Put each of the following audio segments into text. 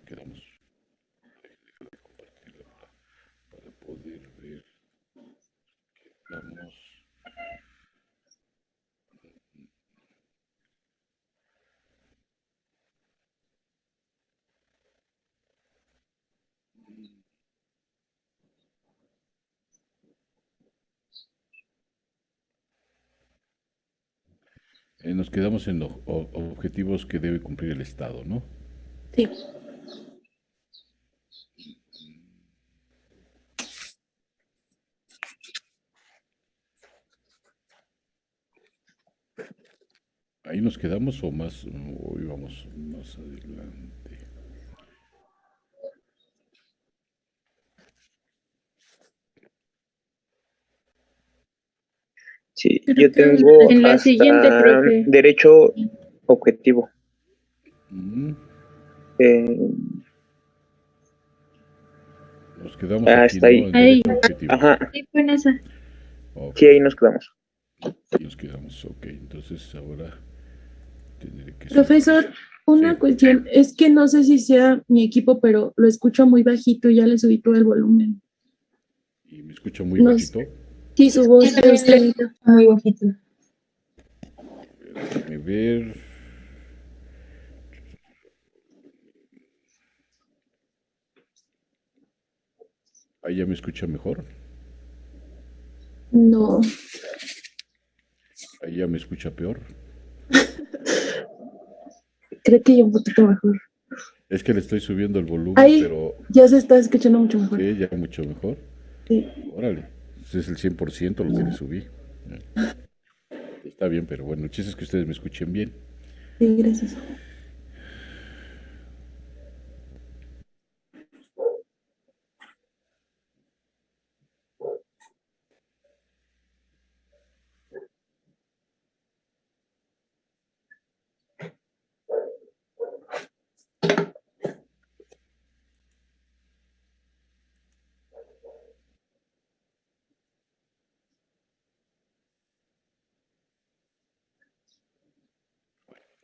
quedamos. Déjame compartirlo para poder ver. Quedamos. Nos quedamos en los objetivos que debe cumplir el Estado, ¿no? Sí. Ahí nos quedamos o más, hoy vamos más adelante. Sí, Creo yo que tengo en la siguiente, hasta profe. derecho objetivo. Mm, Eh, Nos quedamos aquí, hasta ¿no? ahí. En Ahí. derecho objetivo. Ajá, Sí, fue en esa. Ok, sí, ahí nos quedamos. ahí nos quedamos, ok. Entonces ahora tendré que subir. Profesor, una Sí, cuestión, es que no sé si sea mi equipo, pero lo escucho muy bajito y ya le subí todo el volumen. y me escucha muy No, bajito. sí, su voz está muy bajito. Déjame ver. Ahí ya me escucha mejor. No, Ahí ya me escucha peor. creo que ya un poquito mejor. Es que le estoy subiendo el volumen, Ahí pero ya se está escuchando mucho mejor. sí, ya mucho mejor. Sí, Órale, ese es el 100% lo que le subí. Está bien, pero bueno, el chiste es que ustedes me escuchen bien. sí, gracias.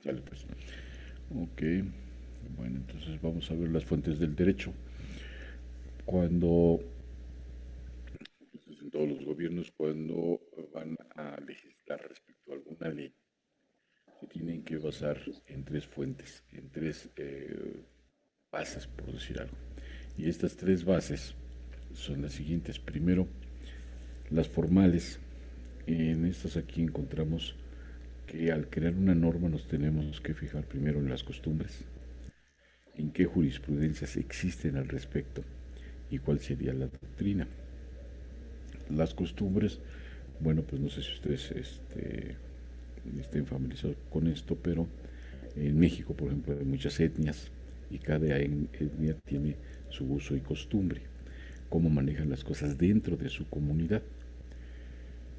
Sale pues. Ok, bueno, entonces vamos a ver las fuentes del derecho. Cuando, pues, en todos los gobiernos, cuando van a legislar respecto a alguna ley, se tienen que basar en tres fuentes, en tres bases, por decir algo. Y estas tres bases son las siguientes. Primero, las formales. En estas aquí encontramos que al crear una norma nos tenemos que fijar primero en las costumbres, en qué jurisprudencias existen al respecto y cuál sería la doctrina. Las costumbres, bueno, pues no sé si ustedes estén familiarizados con esto, pero en México, por ejemplo, hay muchas etnias y cada etnia tiene su uso y costumbre, cómo manejan las cosas dentro de su comunidad.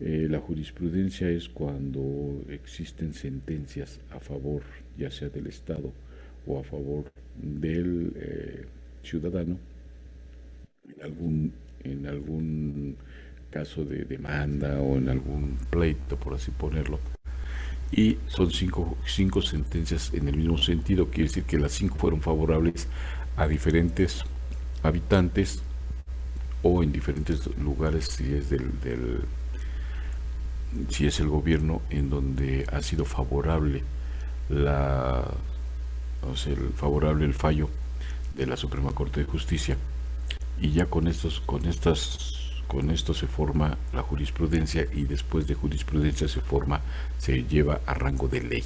La jurisprudencia es cuando existen sentencias a favor, ya sea del Estado o a favor del ciudadano, en algún caso de demanda o en algún pleito, por así ponerlo. Y son cinco sentencias en el mismo sentido, quiere decir que las cinco fueron favorables a diferentes habitantes o en diferentes lugares si es si es el gobierno en donde ha sido favorable favorable el fallo de la Suprema Corte de Justicia, y ya con esto se forma la jurisprudencia, y después de jurisprudencia se lleva a rango de ley.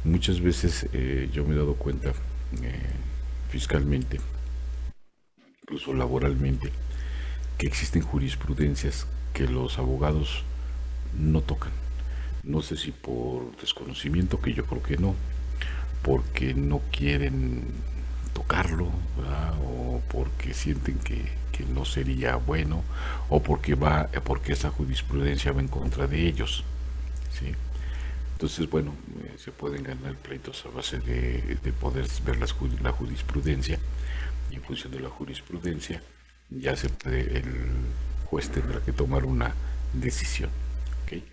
Muchas veces yo me he dado cuenta fiscalmente, incluso laboralmente, que existen jurisprudencias que los abogados no tocan. No sé si por desconocimiento, que yo creo que no, porque no quieren tocarlo, ¿verdad? O porque sienten que no sería bueno, o porque esa jurisprudencia va en contra de ellos, ¿sí? Entonces, bueno, se pueden ganar pleitos a base de poder ver la jurisprudencia, y en función de la jurisprudencia el juez tendrá que tomar una decisión, ¿okay?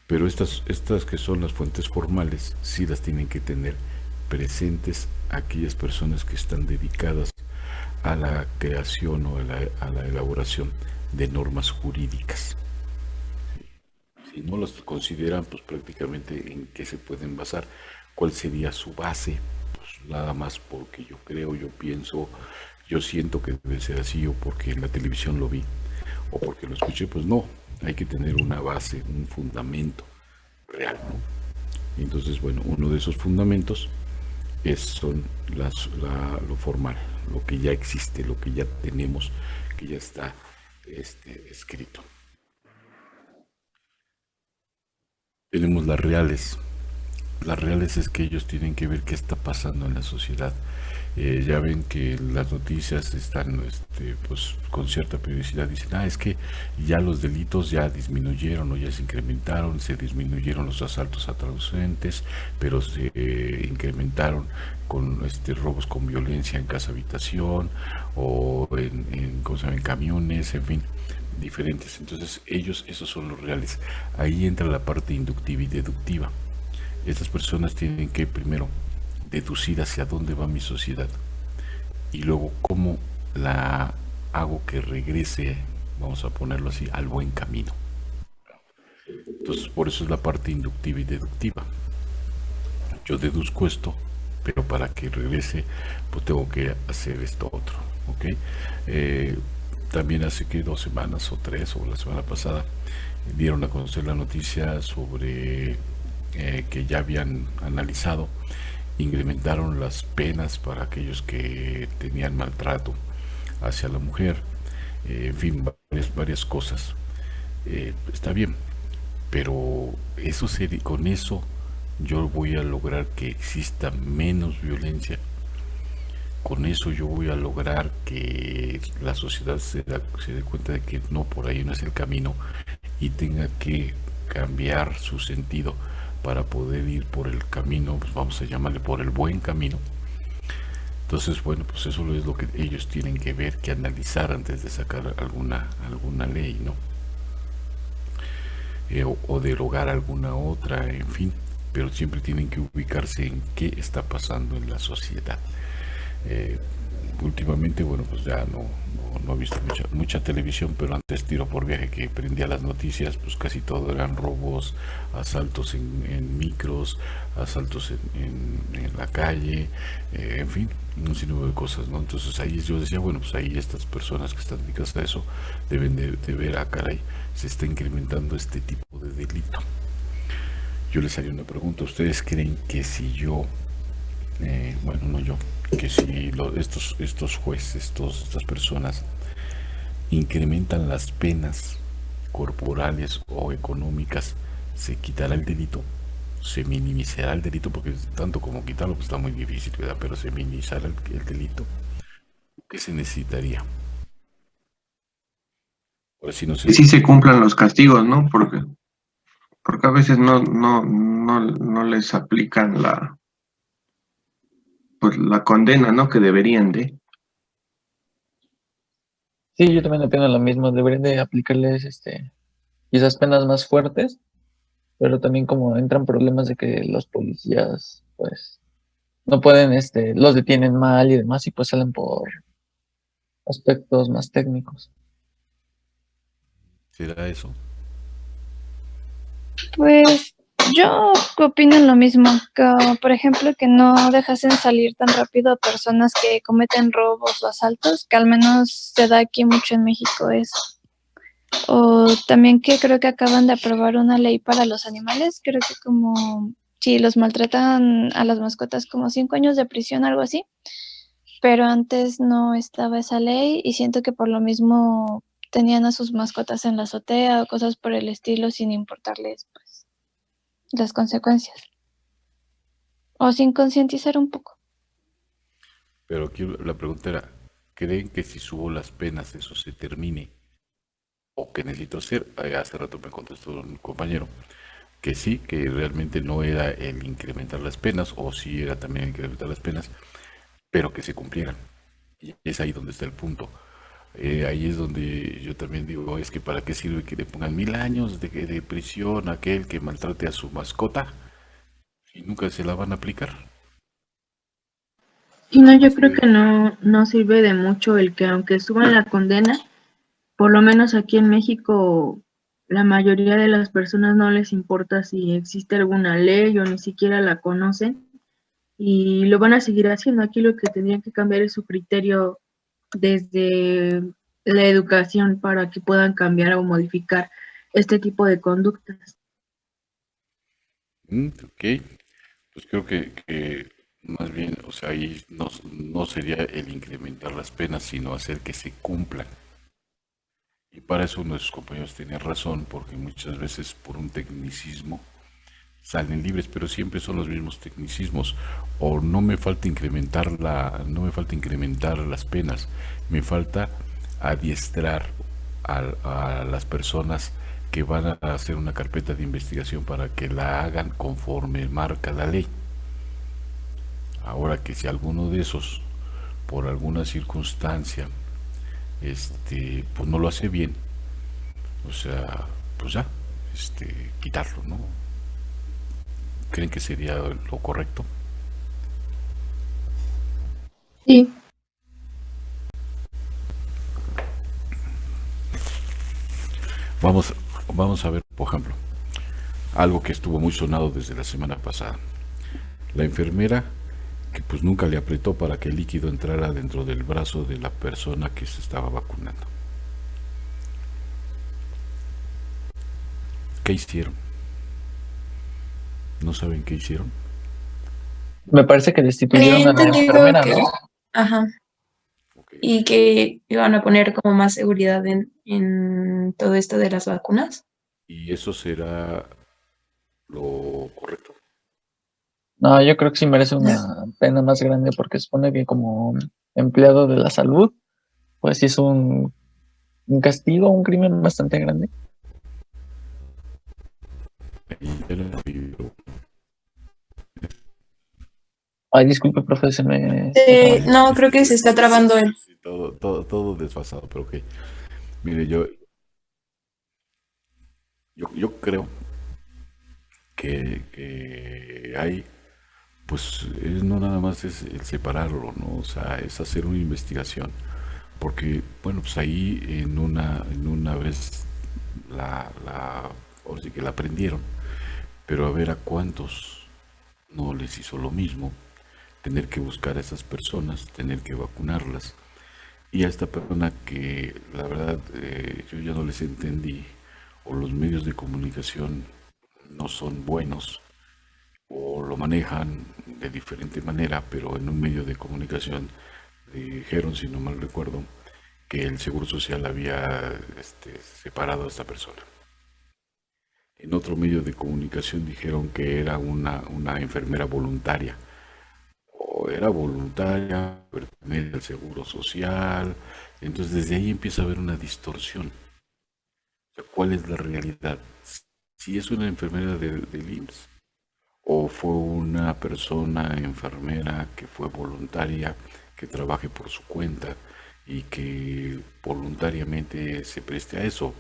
Pero estas que son las fuentes formales sí las tienen que tener presentes aquellas personas que están dedicadas a la creación o a la elaboración de normas jurídicas. Si no las consideran, pues prácticamente en qué se pueden basar, cuál sería su base, pues nada más porque yo creo, yo pienso, yo siento que debe ser así, o porque en la televisión lo vi, o porque lo escuché, pues no, hay que tener una base, un fundamento real, ¿no? Entonces, bueno, uno de esos fundamentos son lo formal, lo que ya existe, lo que ya tenemos, que ya está escrito. Tenemos las reales. Las reales es que ellos tienen que ver qué está pasando en la sociedad. Ya ven que las noticias están pues, con cierta periodicidad. Dicen, es que ya los delitos ya disminuyeron o ya se incrementaron, se disminuyeron los asaltos a transeúntes, pero se incrementaron con robos con violencia en casa habitación o ¿cómo se llama? En camiones, en fin, diferentes. Entonces esos son los reales. Ahí entra la parte inductiva y deductiva. Estas personas tienen que primero deducir hacia dónde va mi sociedad y luego cómo la hago que regrese, vamos a ponerlo así, al buen camino. Entonces por eso es la parte inductiva y deductiva. Yo deduzco esto, pero para que regrese pues tengo que hacer esto otro, ¿ok? También hace que 2 semanas o 3 o la semana pasada dieron a conocer la noticia sobre que ya habían analizado, incrementaron las penas para aquellos que tenían maltrato hacia la mujer, en fin, varias cosas. Está bien, pero con eso yo voy a lograr que exista menos violencia. Con eso yo voy a lograr que la sociedad se dé cuenta de que no, por ahí no es el camino y tenga que cambiar su sentido para poder ir por el camino, pues vamos a llamarle por el buen camino. Entonces, bueno, pues eso es lo que ellos tienen que ver, que analizar antes de sacar alguna ley, ¿no? O derogar alguna otra, en fin, pero siempre tienen que ubicarse en qué está pasando en la sociedad. Últimamente, bueno, pues ya no he visto mucha televisión, pero antes tiro por viaje que prendía las noticias, pues casi todo eran robos, asaltos en micros, asaltos en la calle, en fin, un sinnúmero de cosas, ¿no? Entonces ahí yo decía, bueno, pues ahí estas personas que están dedicadas a eso deben de ver, caray, se está incrementando este tipo de delito. Yo les haría una pregunta, ¿ustedes creen que si yo, bueno, no yo, que si estos jueces, estas personas incrementan las penas corporales o económicas, se quitará el delito, se minimizará el delito, porque tanto como quitarlo pues está muy difícil, ¿verdad? Pero se minimizará el delito? ¿Qué se necesitaría? Ahora sí no sé. Que sí se cumplan los castigos, ¿no? Porque a veces no les aplican pues la condena, ¿no? Que deberían de. Sí, yo también opino lo mismo. Deberían de aplicarles quizás penas más fuertes, pero también como entran problemas de que los policías, pues, no pueden, los detienen mal y demás, y pues salen por aspectos más técnicos. ¿Será eso? Pues yo opino lo mismo, que por ejemplo que no dejasen salir tan rápido a personas que cometen robos o asaltos, que al menos se da aquí mucho en México eso. O también que creo que acaban de aprobar una ley para los animales, creo que como si los maltratan a las mascotas como 5 años de prisión, algo así, pero antes no estaba esa ley y siento que por lo mismo tenían a sus mascotas en la azotea o cosas por el estilo sin importarles pues las consecuencias o sin concientizar un poco. Pero aquí la pregunta era, ¿creen que si subo las penas eso se termine? ¿O qué necesito hacer? Hace rato me contestó un compañero que sí, que realmente no era el incrementar las penas, o sí era también incrementar las penas, pero que se cumplieran. Y es ahí donde está el punto. Ahí es donde yo también digo, es que para qué sirve que le pongan 1000 años de prisión a aquel que maltrate a su mascota y nunca se la van a aplicar. Y no, yo creo que no sirve de mucho el que aunque suban la condena, por lo menos aquí en México, la mayoría de las personas no les importa si existe alguna ley o ni siquiera la conocen y lo van a seguir haciendo. Aquí lo que tendrían que cambiar es su criterio desde la educación para que puedan cambiar o modificar este tipo de conductas. Ok, pues creo que más bien, o sea, ahí no sería el incrementar las penas, sino hacer que se cumplan. Y para eso nuestros compañeros tenían razón, porque muchas veces por un tecnicismo salen libres, pero siempre son los mismos tecnicismos. O no me falta no me falta incrementar las penas, me falta adiestrar a las personas que van a hacer una carpeta de investigación para que la hagan conforme marca la ley. Ahora que si alguno de esos, por alguna circunstancia, pues no lo hace bien, o sea, pues ya, quitarlo, ¿no? ¿Creen que sería lo correcto? Sí, Vamos, vamos a ver, por ejemplo, algo que estuvo muy sonado desde la semana pasada. La enfermera que pues nunca le apretó para que el líquido entrara dentro del brazo de la persona que se estaba vacunando. ¿Qué hicieron? ¿No saben qué hicieron? Me parece que Tenía destituyeron a la entendido enfermera, que, ¿no? ajá, Ok. y que iban a poner como más seguridad en todo esto de las vacunas. ¿Y eso será lo correcto? No, yo creo que sí merece una pena más grande porque supone que como empleado de la salud, pues hizo un castigo, un crimen bastante grande. Y ya lo vivió. Ay, disculpe, profe, se me está trabando. No, creo que se está trabando él. Sí, todo desfasado, pero ok. Mire, yo creo que hay, pues no nada más es el separarlo, ¿no? O sea, es hacer una investigación. Porque, bueno, pues ahí en una vez ahora sí que la aprendieron, pero a ver a cuántos no les hizo lo mismo, tener que buscar a esas personas, tener que vacunarlas. Y a esta persona que la verdad yo ya no les entendí, o los medios de comunicación no son buenos, o lo manejan de diferente manera, pero en un medio de comunicación dijeron, si no mal recuerdo, que el Seguro Social había separado a esta persona. En otro medio de comunicación dijeron que era una enfermera voluntaria, o era voluntaria, pertenece al Seguro Social. Entonces desde ahí empieza a haber una distorsión. O sea, ¿cuál es la realidad? Si es una enfermera del IMSS o fue una persona enfermera que fue voluntaria, que trabaje por su cuenta y que voluntariamente se preste a eso,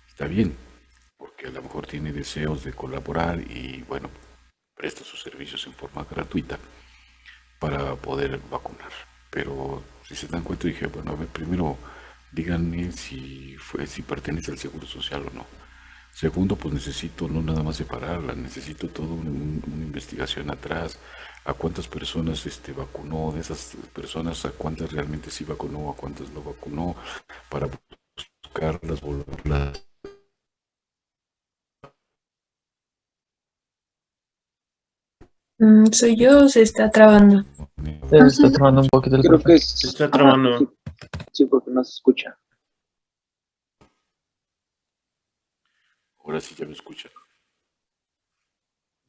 está bien, porque a lo mejor tiene deseos de colaborar y bueno, presta sus servicios en forma gratuita para poder vacunar. Pero si se dan cuenta, dije, bueno, a ver, primero díganme si pertenece al Seguro Social o no. Segundo, pues necesito no nada más separarla, necesito toda una investigación atrás, a cuántas personas vacunó, de esas personas a cuántas realmente sí vacunó, a cuántas no vacunó, para buscarlas, volverlas. ¿Soy yo o se está trabando? Se está trabando un poquito el Creo profe. que Se es. está Ajá, trabando. sí, sí, porque no se escucha. Ahora sí ya me escuchan.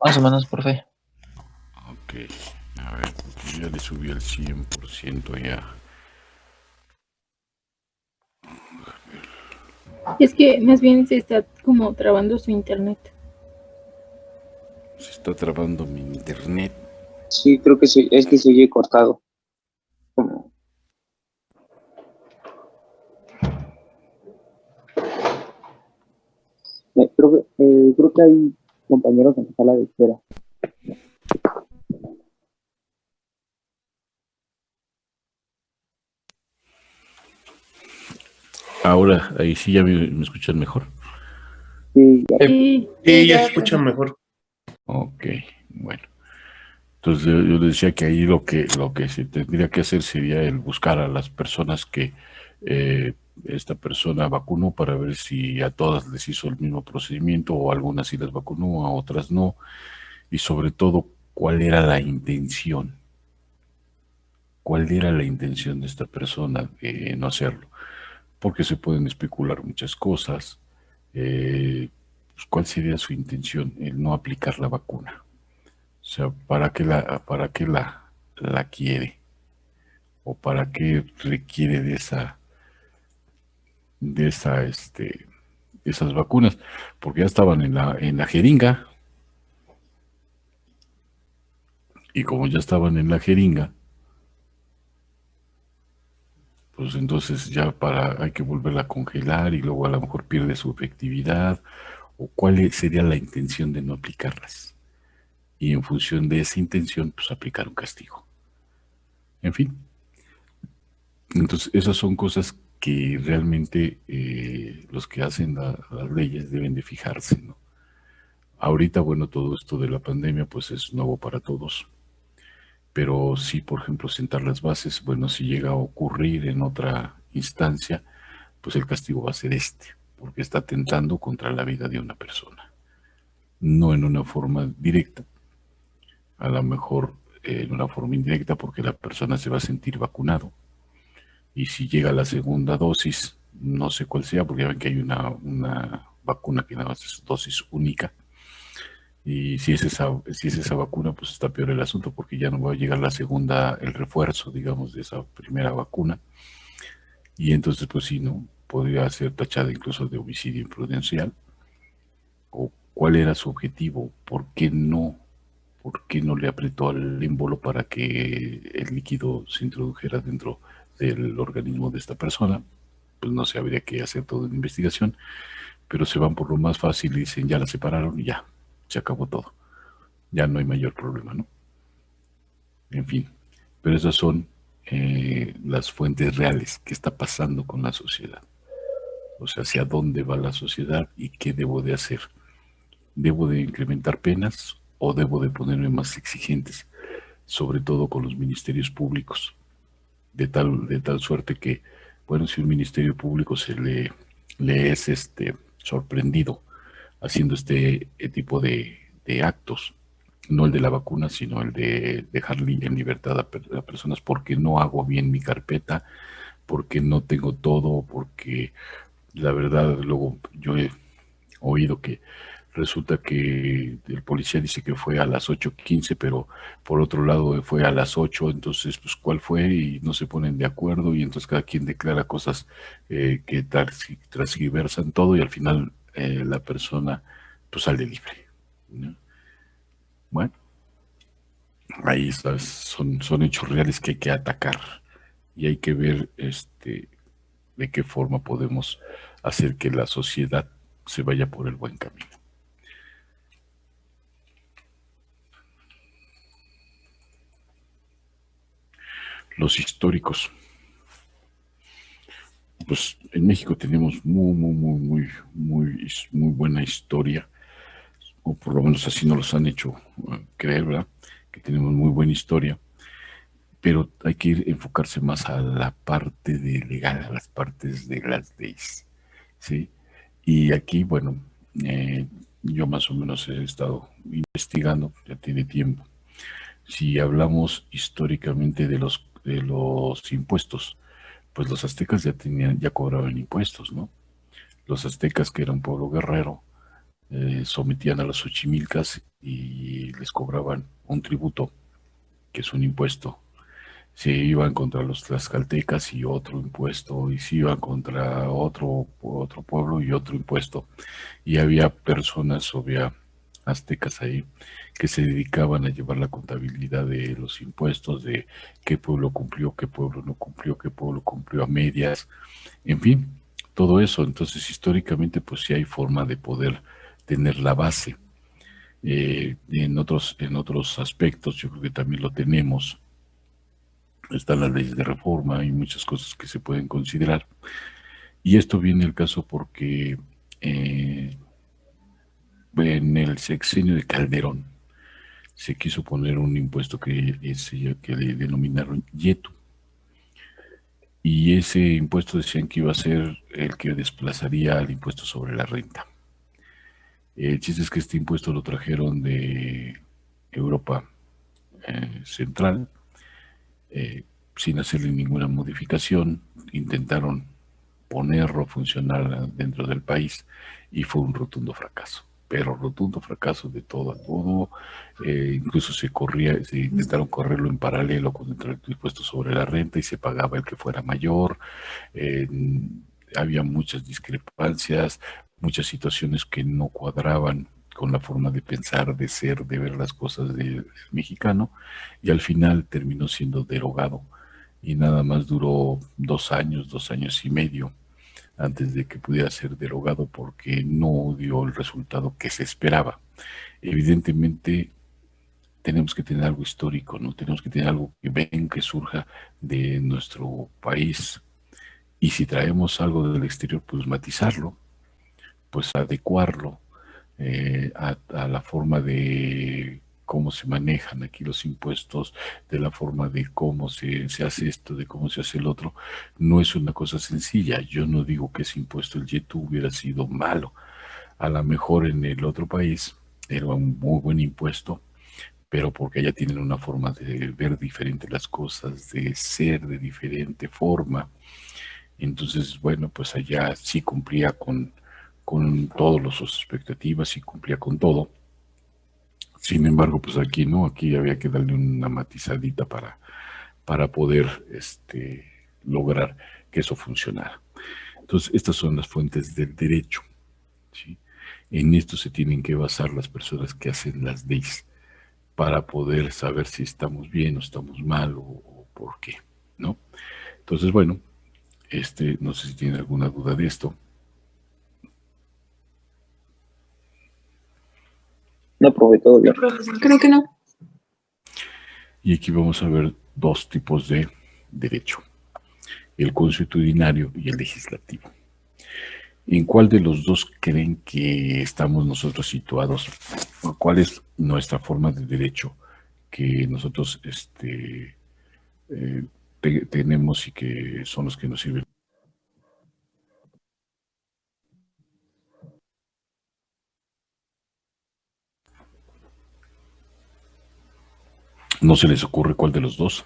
Más o menos, profe. Ok, a ver, ya le subí al 100% ya. es que más bien se está como trabando su internet. Se está trabando mi internet. Sí, creo que sí, es que se oye cortado. Como, creo que hay compañeros en la sala de espera. Ahora, ahí sí ya me escuchan mejor. Sí, ya. Sí, Sí, ya ya, se escucha mejor. Ok, bueno. Entonces yo decía que ahí lo que se tendría que hacer sería el buscar a las personas que esta persona vacunó para ver si a todas les hizo el mismo procedimiento o algunas sí las vacunó, a otras no, y sobre todo cuál era la intención, de esta persona de no hacerlo, porque se pueden especular muchas cosas. Pues, ¿cuál sería su intención? El no aplicar la vacuna. O sea, ¿para qué la quiere? ¿O para qué requiere de esas vacunas? Porque ya estaban en la jeringa, y como ya estaban en la jeringa, pues entonces ya hay que volverla a congelar y luego a lo mejor pierde su efectividad, o cuál sería la intención de no aplicarlas. Y en función de esa intención, pues aplicar un castigo. En fin, entonces esas son cosas que realmente los que hacen las leyes deben de fijarse, ¿no? Ahorita, bueno, todo esto de la pandemia pues es nuevo para todos, pero sí, por ejemplo, sentar las bases, bueno, si llega a ocurrir en otra instancia, pues el castigo va a ser porque está atentando contra la vida de una persona, no en una forma directa, a lo mejor en una forma indirecta porque la persona se va a sentir vacunado, y si llega la segunda dosis, no sé cuál sea, porque ya ven que hay una vacuna que nada más es dosis única. Y si es esa vacuna, pues está peor el asunto porque ya no va a llegar la segunda, el refuerzo, digamos, de esa primera vacuna. Y entonces, pues sí, ¿no? Podría ser tachada incluso de homicidio imprudencial. ¿O cuál era su objetivo? ¿Por qué no le apretó al émbolo para que el líquido se introdujera dentro del organismo de esta persona? Pues no se habría que hacer toda una investigación, pero se van por lo más fácil y dicen, ya la separaron y ya, se acabó todo. Ya no hay mayor problema, ¿no? En fin, pero esas son las fuentes reales. ¿Qué está pasando con la sociedad? O sea, hacia dónde va la sociedad y qué debo de hacer. ¿Debo de incrementar penas o debo de ponerme más exigentes, sobre todo con los ministerios públicos? De tal suerte que, bueno, si un ministerio público le es sorprendido haciendo este tipo de actos, no el de la vacuna, sino el de dejar en libertad a personas porque no hago bien mi carpeta, porque no tengo todo, porque la verdad luego yo he oído que resulta que el policía dice que fue a las 8:15, pero por otro lado fue a las 8, entonces pues cuál fue y no se ponen de acuerdo y entonces cada quien declara cosas que transgiversan todo y al final la persona pues sale libre, ¿no? Bueno, ahí son hechos reales que hay que atacar y hay que ver de qué forma podemos hacer que la sociedad se vaya por el buen camino. Los históricos. Pues en México tenemos muy, muy, muy, muy, muy buena historia, o por lo menos así nos los han hecho creer, ¿verdad? Que tenemos muy buena historia, pero hay que enfocarse más a la parte de legal, a las partes de las leyes, ¿sí? Y aquí, bueno, yo más o menos he estado investigando, ya tiene tiempo. Si hablamos históricamente de los impuestos, pues los aztecas ya cobraban impuestos, ¿no? Los aztecas, que eran un pueblo guerrero, sometían a los xochimilcas y les cobraban un tributo, que es un impuesto. Se iban contra los tlaxcaltecas y otro impuesto, y se iban contra otro pueblo y otro impuesto. Y había personas, había aztecas ahí, que se dedicaban a llevar la contabilidad de los impuestos, de qué pueblo cumplió, qué pueblo no cumplió, qué pueblo cumplió a medias, en fin, todo eso. Entonces, históricamente, pues sí hay forma de poder tener la base. En otros aspectos, yo creo que también lo tenemos. Están las leyes de reforma y muchas cosas que se pueden considerar. Y esto viene al caso porque eh, en el sexenio de Calderón se quiso poner un impuesto que le denominaron YETU. Y ese impuesto decían que iba a ser el que desplazaría al impuesto sobre la renta. El chiste es que este impuesto lo trajeron de Europa Central, sin hacerle ninguna modificación. Intentaron ponerlo a funcionar dentro del país y fue un rotundo fracaso. Pero rotundo fracaso de todo a todo. Incluso se intentaron correrlo en paralelo con el impuesto sobre la renta y se pagaba el que fuera mayor. Eh, Había muchas discrepancias, muchas situaciones que no cuadraban con la forma de pensar, de ser, de ver las cosas del mexicano, y al final terminó siendo derogado y nada más duró 2 años y medio antes de que pudiera ser derogado porque no dio el resultado que se esperaba. Evidentemente tenemos que tener algo histórico, ¿no? Tenemos que tener algo que venga, que surja de nuestro país, y si traemos algo del exterior, pues matizarlo, pues adecuarlo a la forma de cómo se manejan aquí los impuestos, de la forma de cómo se hace esto, de cómo se hace el otro. No es una cosa sencilla. Yo no digo que ese impuesto, el YETU, hubiera sido malo. A lo mejor en el otro país era un muy buen impuesto, pero porque allá tienen una forma de ver diferente las cosas, de ser de diferente forma. Entonces, bueno, pues allá sí cumplía con todas sus expectativas y cumplía con todo. Sin embargo, pues aquí no, aquí había que darle una matizadita para poder lograr que eso funcionara. Entonces, estas son las fuentes del derecho, ¿sí? En esto se tienen que basar las personas que hacen las leyes para poder saber si estamos bien o estamos mal o por qué, ¿no? Entonces, bueno, no sé si tienen alguna duda de esto. No, profe, todo bien. Creo que no. Y aquí vamos a ver dos tipos de derecho: el consuetudinario y el legislativo. ¿En cuál de los dos creen que estamos nosotros situados? ¿Cuál es nuestra forma de derecho que nosotros tenemos y que son los que nos sirven? ¿No se les ocurre cuál de los dos?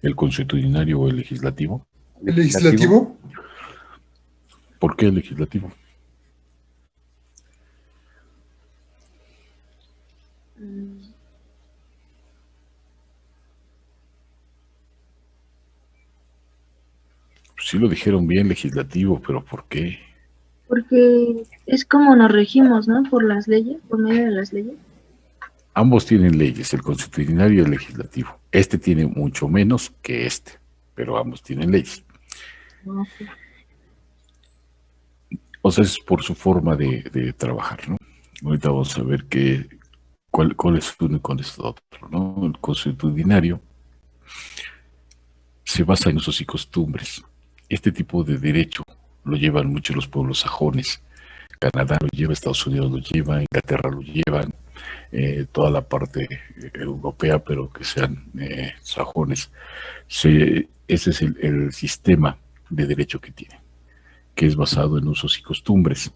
¿El consuetudinario o el legislativo? ¿El legislativo? ¿Por qué el legislativo? Sí lo dijeron bien, legislativo, pero ¿por qué? Porque es como nos regimos, ¿no? Por las leyes, por medio de las leyes. Ambos tienen leyes, el consuetudinario y el legislativo. Este tiene mucho menos que este, pero ambos tienen leyes. Okay. O sea, es por su forma de trabajar, ¿no? Ahorita vamos a ver cuál es uno y cuál es otro, ¿no? El consuetudinario se basa en usos y costumbres. Este tipo de derecho lo llevan mucho los pueblos sajones. Canadá lo lleva, Estados Unidos lo lleva, Inglaterra lo llevan, toda la parte europea, pero que sean sajones. Ese es el sistema de derecho que tiene, que es basado en usos y costumbres.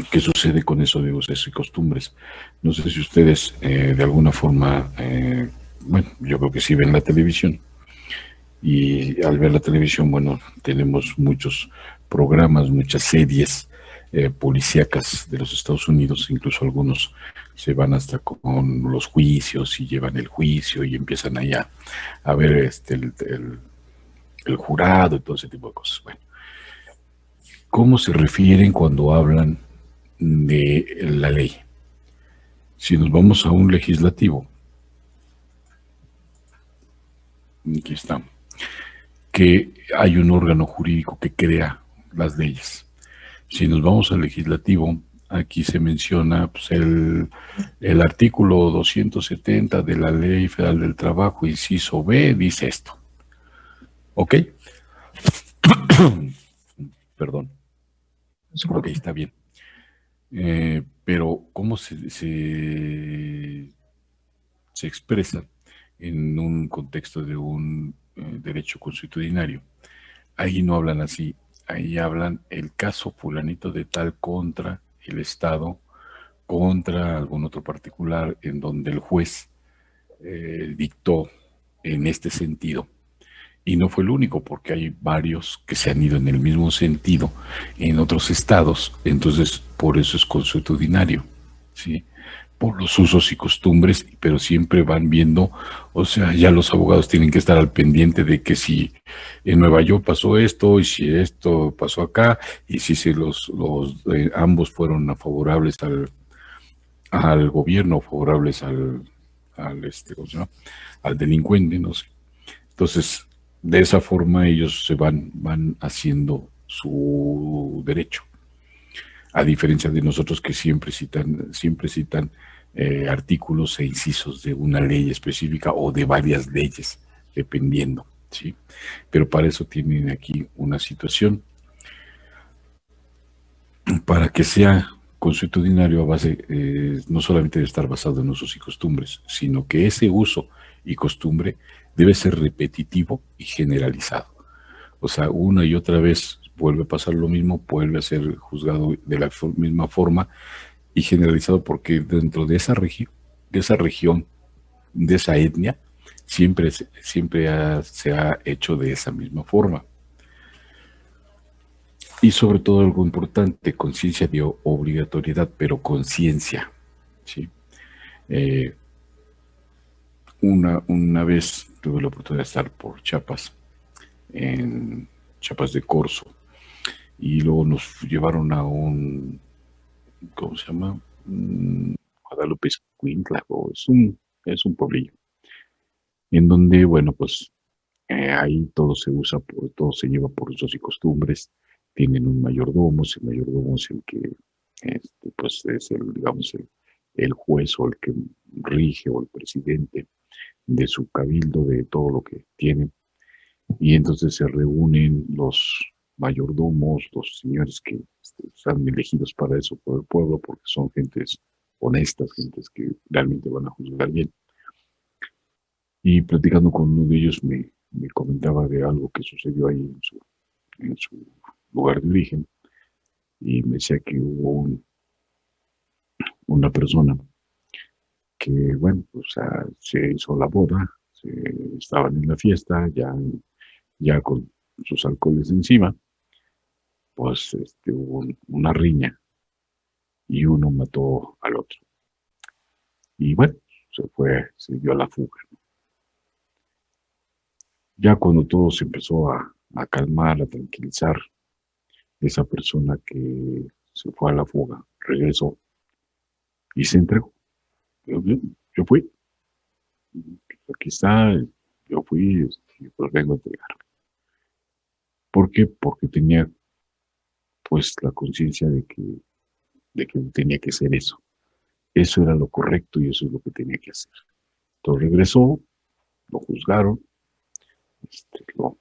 ¿Qué sucede con eso de usos y costumbres? No sé si ustedes de alguna forma, bueno, yo creo que sí ven la televisión, y al ver la televisión, bueno, tenemos muchos programas, muchas series policíacas de los Estados Unidos, incluso algunos se van hasta con los juicios y llevan el juicio y empiezan allá a ver el jurado y todo ese tipo de cosas. Bueno, ¿cómo se refieren cuando hablan de la ley? Si nos vamos a un legislativo, aquí está, que hay un órgano jurídico que crea las leyes. Si nos vamos al legislativo, aquí se menciona pues, el artículo 270 de la Ley Federal del Trabajo, inciso B, dice esto. ¿Ok? Perdón. No se Ok, preocupe. está bien. Pero ¿cómo se expresa en un contexto de un derecho consuetudinario? Ahí no hablan así, ahí hablan el caso fulanito de tal contra el Estado, contra algún otro particular, en donde el juez dictó en este sentido. Y no fue el único, porque hay varios que se han ido en el mismo sentido en otros estados, entonces por eso es consuetudinario, ¿sí? Por los usos y costumbres, pero siempre van viendo, o sea, ya los abogados tienen que estar al pendiente de que si en Nueva York pasó esto, y si esto pasó acá, y si ambos fueron favorables al gobierno, favorables ¿cómo se llama? Al delincuente, no sé. Entonces, de esa forma ellos van haciendo su derecho, a diferencia de nosotros que siempre citan artículos e incisos de una ley específica o de varias leyes, dependiendo, ¿sí? Pero para eso tienen aquí una situación, para que sea consuetudinario a base, no solamente de estar basado en usos y costumbres, sino que ese uso y costumbre debe ser repetitivo y generalizado. O sea, una y otra vez vuelve a pasar lo mismo, vuelve a ser juzgado de la misma forma y generalizado, porque dentro de esa región, de esa etnia, se ha hecho de esa misma forma. Y sobre todo algo importante, conciencia de obligatoriedad, pero conciencia, ¿sí? Eh, una vez tuve la oportunidad de estar por Chiapas, en Chiapas de Corzo, y luego nos llevaron a ¿cómo se llama? Guadalupe Escuintla, es un pueblillo, en donde, bueno, pues ahí todo se lleva por usos y costumbres, tienen un mayordomo, ese mayordomo es el que, pues es digamos, el juez o el que rige o el presidente de su cabildo, de todo lo que tienen, y entonces se reúnen los mayordomos, los señores que están elegidos para eso por el pueblo, porque son gentes honestas, gentes que realmente van a juzgar bien. Y platicando con uno de ellos me comentaba de algo que sucedió ahí en su lugar de origen, y me decía que hubo una persona que, bueno, pues se hizo la boda, estaban en la fiesta, ya con sus alcoholes encima, pues hubo una riña y uno mató al otro. Y bueno, se dio a la fuga. Ya cuando todo se empezó a calmar, a tranquilizar, esa persona que se fue a la fuga regresó y se entregó. Yo fui, aquí está, yo fui, y pues vengo a entregar. ¿Por qué? Porque tenía pues la conciencia de que tenía que hacer eso. Eso era lo correcto y eso es lo que tenía que hacer. Entonces regresó, lo juzgaron,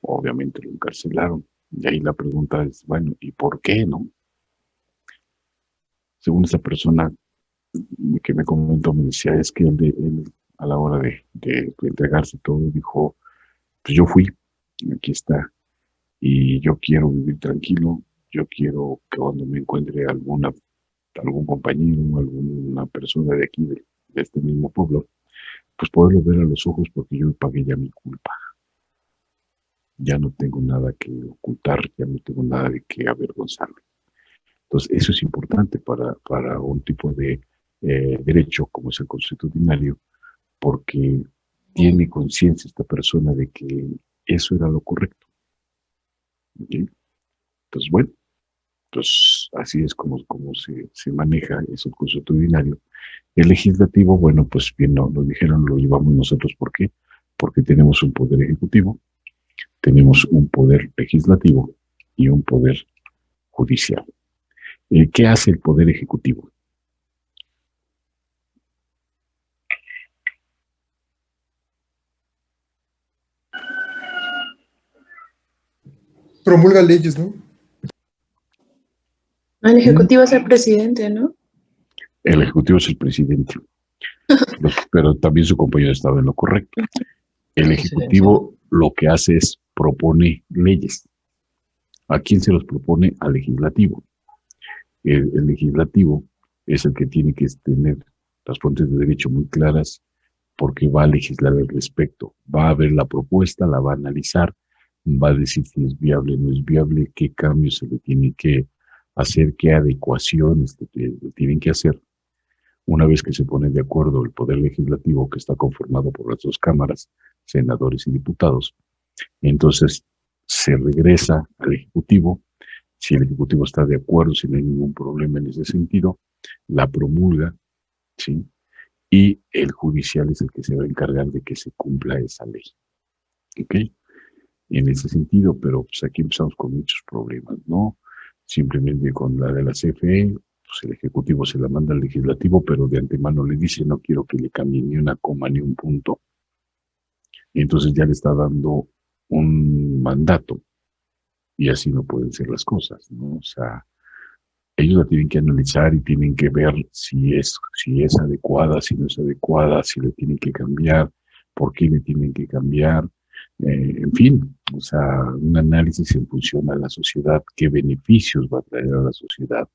obviamente lo encarcelaron. Y ahí la pregunta es, bueno, ¿y por qué no? Según esa persona que me comentó, me decía, es que él a la hora de entregarse todo, dijo, pues yo fui, aquí está, y yo quiero vivir tranquilo, yo quiero que cuando me encuentre algún compañero, alguna persona de aquí, de este mismo pueblo, pues poderlo ver a los ojos porque yo pagué ya mi culpa. Ya no tengo nada que ocultar, ya no tengo nada de que avergonzarme. Entonces, eso es importante para un tipo de derecho como es el consuetudinario, porque tiene conciencia esta persona de que eso era lo correcto. ¿Okay? Entonces, bueno, pues así es como se maneja eso consuetudinario. El legislativo, bueno, pues bien, no, lo dijeron, lo llevamos nosotros. ¿Por qué? Porque tenemos un poder ejecutivo, tenemos un poder legislativo y un poder judicial. ¿Qué hace el poder ejecutivo? Promulga leyes, ¿no? El ejecutivo es el presidente, ¿no? El ejecutivo es el presidente, pero también su compañero estaba en lo correcto. El ejecutivo lo que hace es propone leyes. ¿A quién se los propone? Al legislativo. El legislativo es el que tiene que tener las fuentes de derecho muy claras porque va a legislar al respecto. Va a ver la propuesta, la va a analizar, va a decir si es viable o no es viable, qué cambios se le tienen que hacer, qué adecuaciones le tienen que hacer. Una vez que se pone de acuerdo el Poder Legislativo, que está conformado por las dos cámaras, senadores y diputados, entonces se regresa al Ejecutivo. Si el Ejecutivo está de acuerdo, si no hay ningún problema en ese sentido, la promulga, ¿sí? Y el judicial es el que se va a encargar de que se cumpla esa ley. ¿Ok? En ese sentido, pero pues aquí empezamos con muchos problemas, ¿no? Simplemente con la de la CFE, pues el Ejecutivo se la manda al Legislativo, pero de antemano le dice, no quiero que le cambie ni una coma ni un punto. Y entonces ya le está dando un mandato. Y así no pueden ser las cosas, ¿no? O sea, ellos la tienen que analizar y tienen que ver si es adecuada, si no es adecuada, si le tienen que cambiar, por qué le tienen que cambiar, en fin, o sea, un análisis en función a la sociedad, qué beneficios va a traer a la sociedad,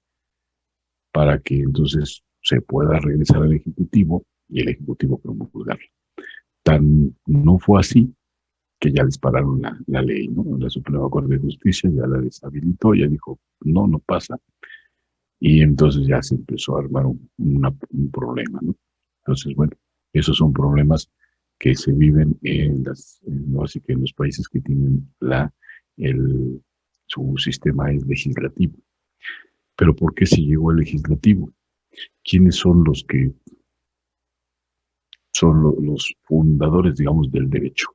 para que entonces se pueda regresar al Ejecutivo y el Ejecutivo promulgarlo. Tan no fue así que ya les pararon la ley, ¿no? La Suprema Corte de Justicia ya la deshabilitó, ya dijo, no pasa. Y entonces ya se empezó a armar un problema, ¿no? Entonces, bueno, esos son problemas que se viven así que en los países que tienen su sistema es legislativo. Pero ¿por qué se llegó al legislativo? ¿Quiénes son los que son los fundadores, digamos, del derecho?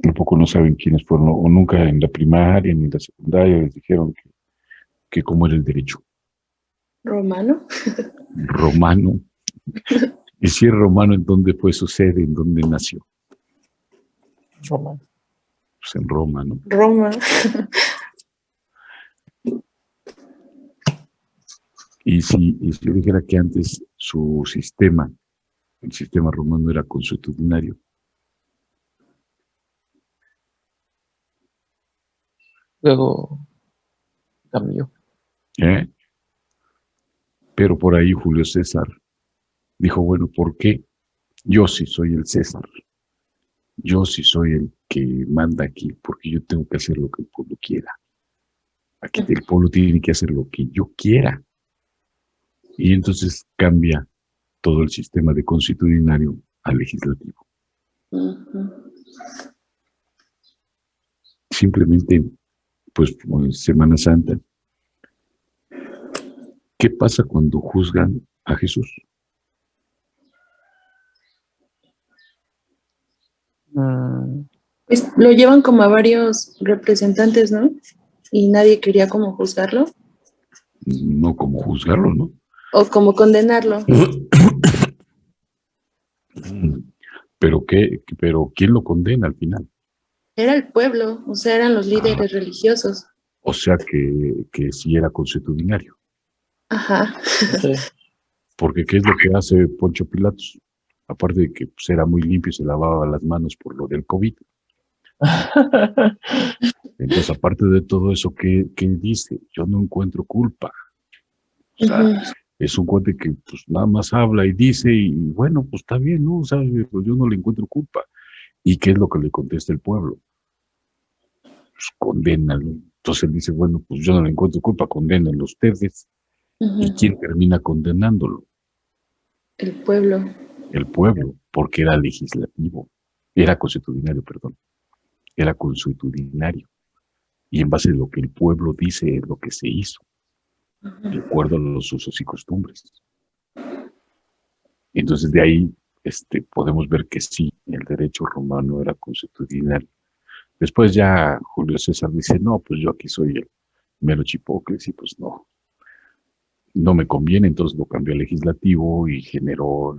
Tampoco no saben quiénes fueron, o nunca en la primaria ni en la secundaria les dijeron que cómo era el derecho. ¿Romano? Romano. Y si es romano, ¿en dónde fue su sede? ¿En dónde nació? Roma. Pues en Roma, ¿no? Roma. Y si yo dijera que antes el sistema romano era consuetudinario. Luego cambió. Pero por ahí Julio César dijo, bueno, ¿por qué? Yo sí soy el César. Yo sí soy el que manda aquí, porque yo tengo que hacer lo que el pueblo quiera. Aquí el pueblo tiene que hacer lo que yo quiera. Y entonces cambia todo el sistema de consuetudinario al legislativo. Simplemente, pues, Semana Santa. ¿Qué pasa cuando juzgan a Jesús? Pues lo llevan como a varios representantes, ¿no? Y nadie quería como juzgarlo. No como juzgarlo, ¿no? O como condenarlo. Pero ¿quién lo condena al final? Era el pueblo, o sea, eran los líderes religiosos. O sea que sí era consuetudinario. Ajá. Sí. Porque ¿qué es lo que hace Poncio Pilatos? Aparte de que pues, era muy limpio y se lavaba las manos por lo del COVID. Entonces, aparte de todo eso, ¿qué dice? Yo no encuentro culpa. O sea, es un cuate que pues nada más habla y dice, y bueno, pues está bien, ¿no? O sea, yo no le encuentro culpa. ¿Y qué es lo que le contesta el pueblo? Pues condénalo. Entonces él dice, bueno, pues yo no le encuentro culpa, condénenlo ustedes. ¿Y quién termina condenándolo? El pueblo. El pueblo, porque era legislativo. Era consuetudinario, perdón. Era consuetudinario. Y en base a lo que el pueblo dice es lo que se hizo. De acuerdo a los usos y costumbres. Entonces de ahí podemos ver que sí, el derecho romano era consuetudinario. Después ya Julio César dice, no, pues yo aquí soy el mero Chipocles, y pues no. no me conviene, entonces lo cambió al legislativo y generó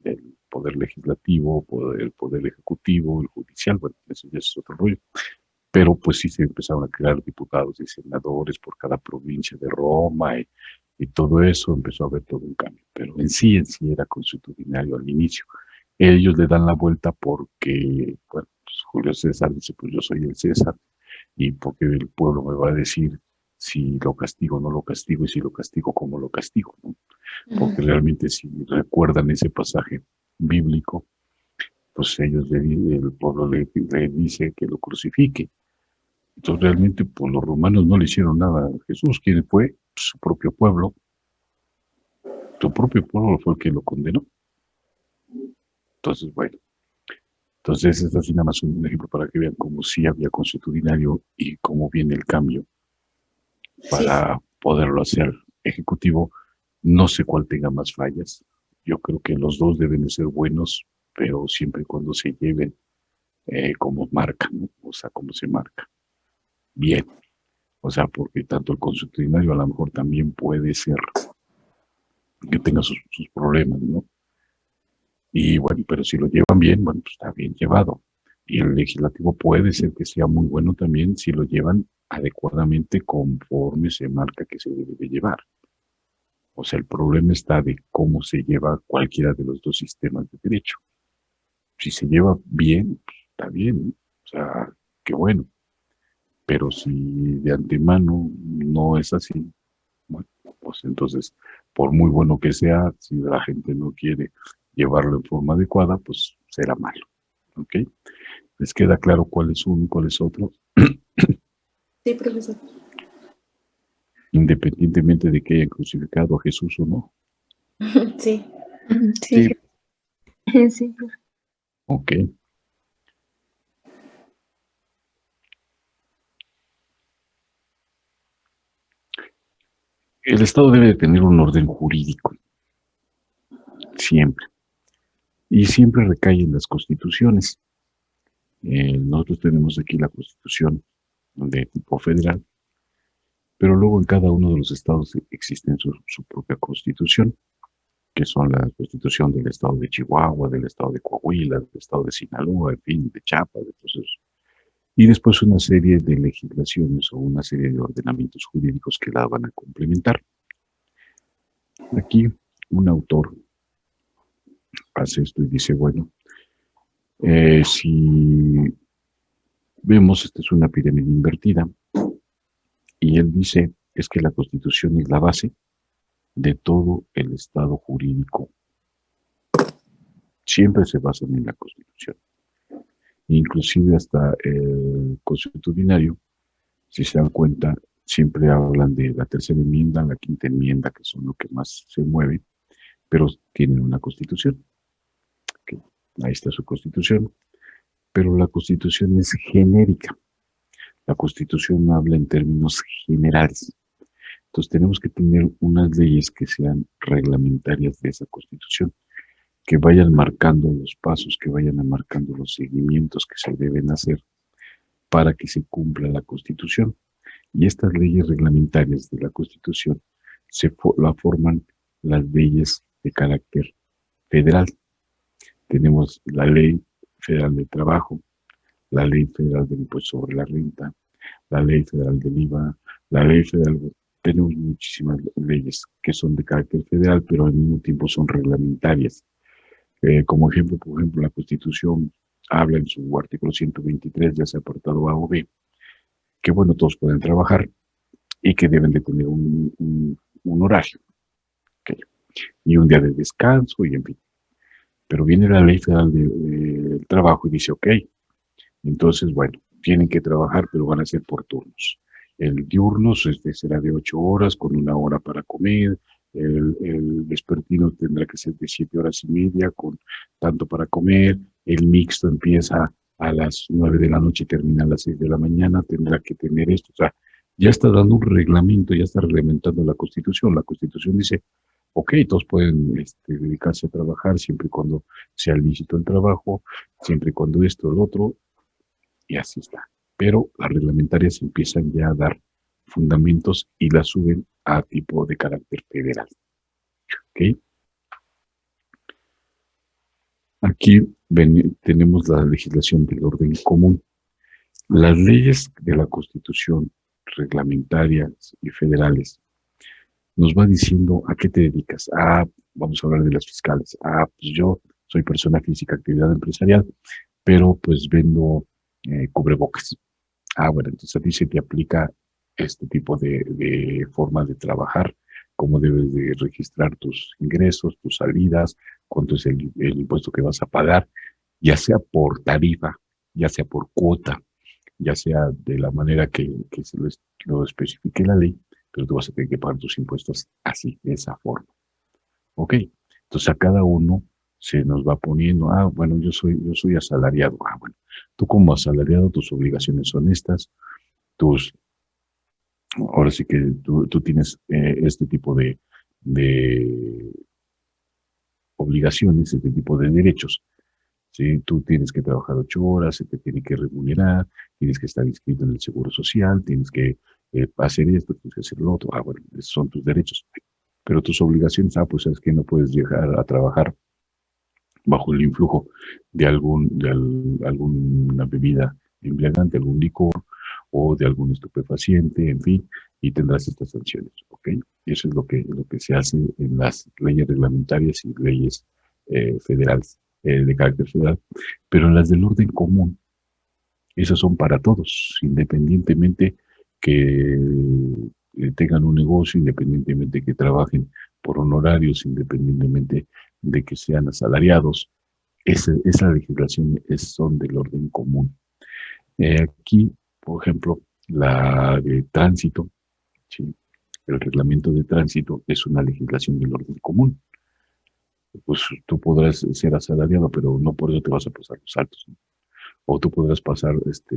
el poder legislativo, el poder ejecutivo, el judicial, bueno, eso ya es otro rollo. Pero pues sí se empezaron a crear diputados y senadores por cada provincia de Roma y todo eso, empezó a haber todo un cambio. Pero en sí era consuetudinario al inicio. Ellos le dan la vuelta porque, bueno, pues Julio César dice, pues yo soy el César, y porque el pueblo me va a decir si lo castigo o no lo castigo, y si lo castigo, cómo lo castigo, ¿no? Porque realmente si recuerdan ese pasaje bíblico, pues el pueblo le dice que lo crucifique. Entonces realmente pues los romanos no le hicieron nada a Jesús. ¿Quién fue? Pues, su propio pueblo. Su propio pueblo fue el que lo condenó. Entonces, bueno. Entonces, es así nada más un ejemplo para que vean cómo sí había consuetudinario y cómo viene el cambio para poderlo hacer ejecutivo. No sé cuál tenga más fallas. Yo creo que los dos deben de ser buenos, pero siempre y cuando se lleven como marca, ¿no? O sea, como se marca. Bien. O sea, porque tanto el consuetudinario a lo mejor también puede ser que tenga sus problemas, ¿no? Y bueno, pero si lo llevan bien, bueno, pues está bien llevado. Y el legislativo puede ser que sea muy bueno también si lo llevan adecuadamente conforme se marca que se debe de llevar. O sea, el problema está de cómo se lleva cualquiera de los dos sistemas de derecho. Si se lleva bien, pues está bien, ¿no? O sea, qué bueno. Pero si de antemano no es así, bueno, pues entonces, por muy bueno que sea, si la gente no quiere llevarlo en forma adecuada, pues será malo. ¿Ok? ¿Les queda claro cuál es uno y cuál es otro? Sí, profesor. Independientemente de que hayan crucificado a Jesús o no. Sí. Sí. Sí. Ok. El Estado debe de tener un orden jurídico, siempre. Y siempre recae en las constituciones. Nosotros tenemos aquí la constitución de tipo federal, pero luego en cada uno de los estados existe su propia constitución, que son la constitución del estado de Chihuahua, del estado de Coahuila, del estado de Sinaloa, en fin, de Chiapas, de todos esos. Y después una serie de legislaciones o una serie de ordenamientos jurídicos que la van a complementar. Aquí un autor hace esto y dice, bueno, si vemos, esta es una pirámide invertida, y él dice, es que la Constitución es la base de todo el Estado jurídico. Siempre se basan en la Constitución. Inclusive hasta el consuetudinario, si se dan cuenta, siempre hablan de la tercera enmienda, la quinta enmienda, que son lo que más se mueve, pero tienen una Constitución. Okay. Ahí está su Constitución, pero la Constitución es genérica. La Constitución habla en términos generales. Entonces tenemos que tener unas leyes que sean reglamentarias de esa Constitución, que vayan marcando los pasos, que vayan marcando los seguimientos que se deben hacer para que se cumpla la Constitución. Y estas leyes reglamentarias de la Constitución la forman las leyes de carácter federal. Tenemos la Ley Federal del Trabajo, la Ley Federal del Impuesto sobre la Renta, la Ley Federal del IVA, la Ley Federal. Tenemos muchísimas leyes que son de carácter federal, pero al mismo tiempo son reglamentarias. Como ejemplo, por ejemplo, la Constitución habla en su artículo 123, ya sea apartado A o B, que bueno, todos pueden trabajar y que deben de tener un horario, okay, y un día de descanso, y en fin. Pero viene la Ley Federal del Trabajo y dice, ok, entonces, bueno, tienen que trabajar, pero van a ser por turnos. El diurno será de 8 horas, con 1 hora para comer. El vespertino tendrá que ser de 7 horas y media, con tanto para comer. El mixto empieza a las 9 de la noche y termina a las 6 de la mañana, tendrá que tener esto. O sea, ya está dando un reglamento, ya está reglamentando la Constitución. La Constitución dice, ok, todos pueden dedicarse a trabajar siempre y cuando sea lícito el trabajo, siempre y cuando esto, el otro, y así está. Pero las reglamentarias empiezan ya a dar fundamentos y las suben a tipo de carácter federal. ¿Ok? Aquí tenemos la legislación del orden común. Las leyes de la Constitución reglamentarias y federales nos va diciendo a qué te dedicas. Vamos a hablar de las fiscales. Pues yo soy persona física, actividad empresarial, pero pues vendo cubrebocas. Bueno, entonces a ti se te aplica este tipo de forma de trabajar, cómo debes de registrar tus ingresos, tus salidas, cuánto es el impuesto que vas a pagar, ya sea por tarifa, ya sea por cuota, ya sea de la manera que se lo especifique la ley, pero tú vas a tener que pagar tus impuestos así, de esa forma. ¿Ok? Entonces a cada uno se nos va poniendo, bueno, yo soy asalariado. Bueno, tú como asalariado, tus obligaciones son estas, ahora sí que tú tienes este tipo de obligaciones, este tipo de derechos. ¿Sí? Tú tienes que trabajar 8 horas, se te tiene que remunerar, tienes que estar inscrito en el Seguro Social, tienes que hacer esto, tienes que hacer lo otro. Bueno, esos son tus derechos. Pero tus obligaciones, pues es que no puedes llegar a trabajar bajo el influjo de alguna bebida embriagante, algún licor o de algún estupefaciente, en fin, y tendrás estas sanciones, ¿ok? Eso es lo que se hace en las leyes reglamentarias y leyes federales, de carácter federal, pero en las del orden común, esas son para todos, independientemente que tengan un negocio, independientemente que trabajen por honorarios, independientemente de que sean asalariados. Esa legislación son del orden común. Aquí, por ejemplo, la de tránsito, ¿sí? El reglamento de tránsito es una legislación del orden común. Pues tú podrás ser asalariado, pero no por eso te vas a pasar los saltos, ¿no? O tú podrás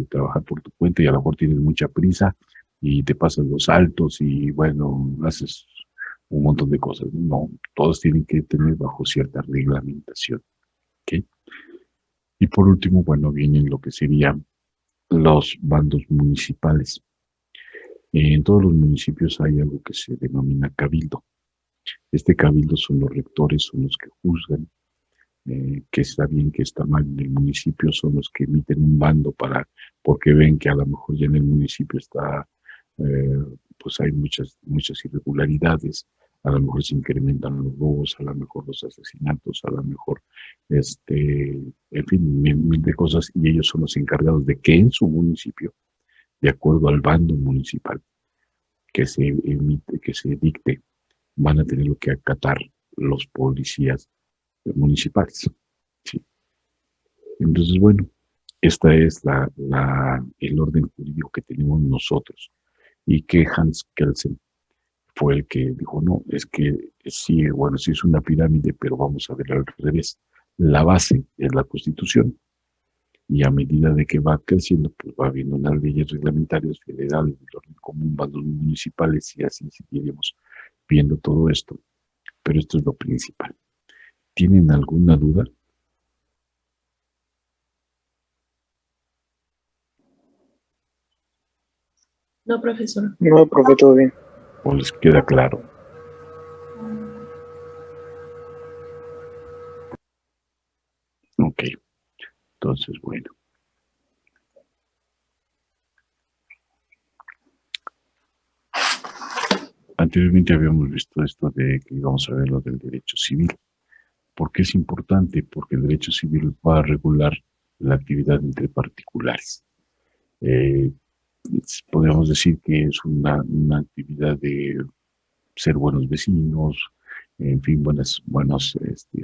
trabajar por tu cuenta y a lo mejor tienes mucha prisa y te pasas los saltos y bueno, haces un montón de cosas. No, todos tienen que tener bajo cierta reglamentación. ¿Ok? Y por último, bueno, vienen lo que serían los bandos municipales. En todos los municipios hay algo que se denomina cabildo. Este cabildo son los rectores, son los que juzgan que está bien, que está mal en el municipio, son los que emiten un bando porque ven que a lo mejor ya en el municipio pues hay muchas irregularidades, a lo mejor se incrementan los robos, a lo mejor los asesinatos, a lo mejor, en fin, mil de cosas, y ellos son los encargados de que en su municipio, de acuerdo al bando municipal que se dicte, van a tener que acatar los policías municipales. ¿Sí? Entonces, bueno, esta es el orden jurídico que tenemos nosotros y que Hans Kelsen fue el que dijo, no, es que sí, bueno, sí es una pirámide, pero vamos a ver al revés. La base es la Constitución y a medida de que va creciendo, pues va habiendo unas leyes reglamentarias federales, del orden común, bandos municipales y así seguiremos viendo todo esto. Pero esto es lo principal. ¿Tienen alguna duda? No, profesor. No, profe, todo bien. ¿O les queda claro? Ok, entonces, bueno. Anteriormente habíamos visto esto de que íbamos a ver lo del derecho civil. ¿Por qué es importante? Porque el derecho civil va a regular la actividad entre particulares. Podríamos decir que es una actividad de ser buenos vecinos, en fin, buenos